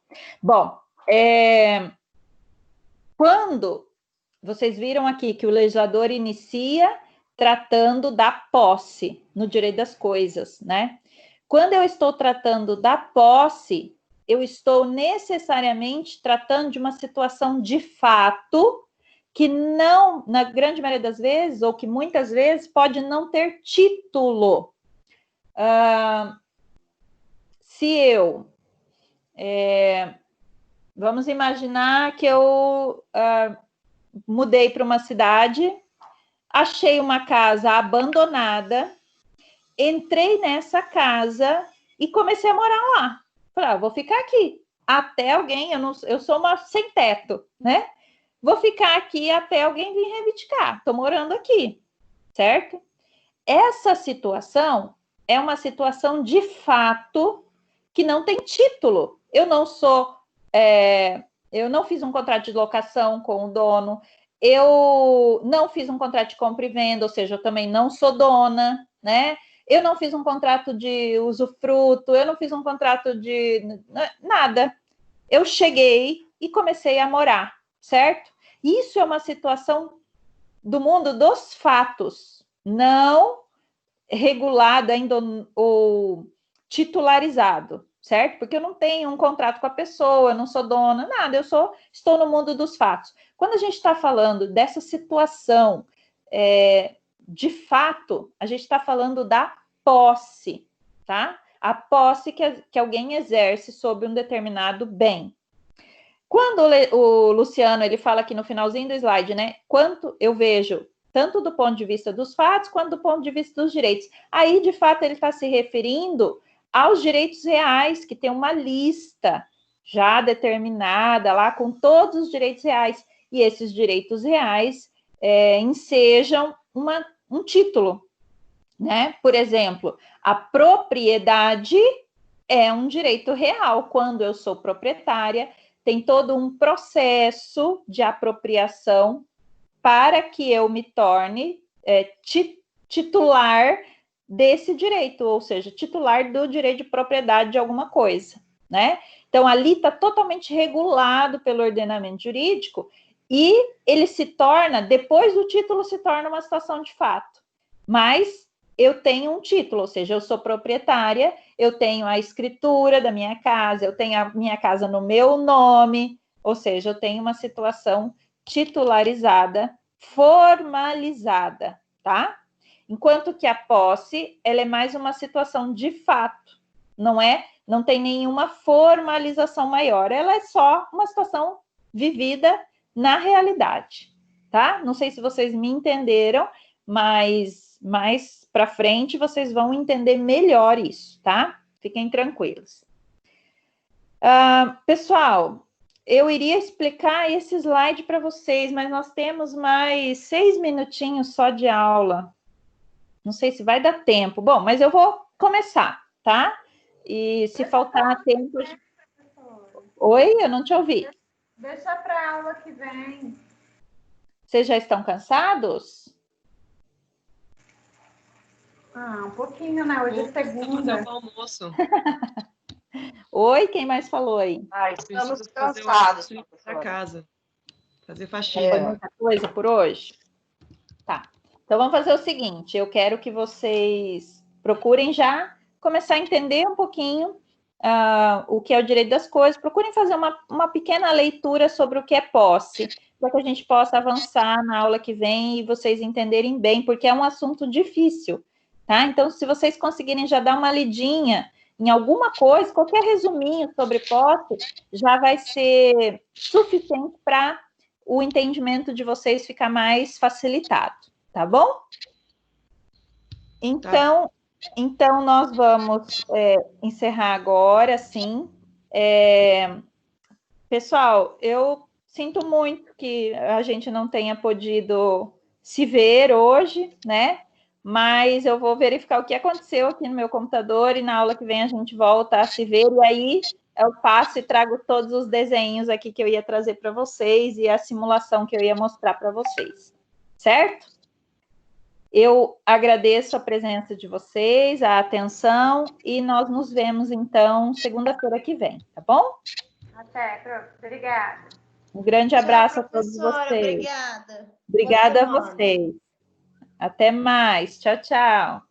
Bom, quando vocês viram aqui que o legislador inicia tratando da posse no direito das coisas, né? Quando eu estou tratando da posse, eu estou necessariamente tratando de uma situação de fato que não, na grande maioria das vezes, ou que muitas vezes, pode não ter título. Se eu... vamos imaginar que eu mudei para uma cidade, achei uma casa abandonada, entrei nessa casa e comecei a morar lá. Falei, vou ficar aqui até alguém, eu sou uma sem teto, né? Vou ficar aqui até alguém vir reivindicar. Estou morando aqui, certo? Essa situação é uma situação de fato que não tem título. Eu não fiz um contrato de locação com o dono, eu não fiz um contrato de compra e venda, ou seja, eu também não sou dona, né? Eu não fiz um contrato de usufruto, eu não fiz um contrato de nada. Eu cheguei e comecei a morar, certo? Isso é uma situação do mundo dos fatos, não regulado ainda ou titularizado, certo? Porque eu não tenho um contrato com a pessoa, eu não sou dona, nada, estou no mundo dos fatos. Quando a gente está falando dessa situação de fato, a gente está falando da posse, tá? A posse que alguém exerce sobre um determinado bem. Quando o Luciano, ele fala aqui no finalzinho do slide, né? Quanto eu vejo, tanto do ponto de vista dos fatos, quanto do ponto de vista dos direitos. Aí, de fato, ele está se referindo aos direitos reais, que tem uma lista já determinada lá, com todos os direitos reais. E esses direitos reais ensejam um título, né? Por exemplo, a propriedade é um direito real. Quando eu sou proprietária, tem todo um processo de apropriação para que eu me torne titular desse direito, ou seja, titular do direito de propriedade de alguma coisa, né? Então, ali está totalmente regulado pelo ordenamento jurídico e ele se torna, depois do título, se torna uma situação de fato. Mas eu tenho um título, ou seja, eu sou proprietária, eu tenho a escritura da minha casa, eu tenho a minha casa no meu nome, ou seja, eu tenho uma situação titularizada, formalizada, tá? Enquanto que a posse, ela é mais uma situação de fato, não tem nenhuma formalização maior, ela é só uma situação vivida na realidade, tá? Não sei se vocês me entenderam, mas mais para frente vocês vão entender melhor isso, tá? Fiquem tranquilos. Pessoal, eu iria explicar esse slide para vocês, mas nós temos mais 6 minutinhos só de aula. Não sei se vai dar tempo. Bom, mas eu vou começar, tá? E se faltar tempo... Oi, eu não te ouvi. Deixa para a aula que vem. Vocês já estão cansados? Um pouquinho, né? Hoje é segunda. Fazer o almoço. Oi, quem mais falou aí? Estamos cansados. Para casa. Fazer faxina. Foi muita coisa por hoje? Tá. Então, vamos fazer o seguinte. Eu quero que vocês procurem já começar a entender um pouquinho o que é o direito das coisas. Procurem fazer uma pequena leitura sobre o que é posse, para que a gente possa avançar na aula que vem e vocês entenderem bem, porque é um assunto difícil, tá? Então, se vocês conseguirem já dar uma lidinha em alguma coisa, qualquer resuminho sobre posse, já vai ser suficiente para o entendimento de vocês ficar mais facilitado, tá bom? Então, nós vamos encerrar agora, sim. Pessoal, eu sinto muito que a gente não tenha podido se ver hoje, né? Mas eu vou verificar o que aconteceu aqui no meu computador e na aula que vem a gente volta a se ver. E aí eu passo e trago todos os desenhos aqui que eu ia trazer para vocês e a simulação que eu ia mostrar para vocês, certo? Eu agradeço a presença de vocês, a atenção, e nós nos vemos, então, segunda-feira que vem, tá bom? Até, prof. Obrigada. Um grande abraço a todos vocês. Obrigada. Obrigada a vocês. Até mais. Tchau, tchau.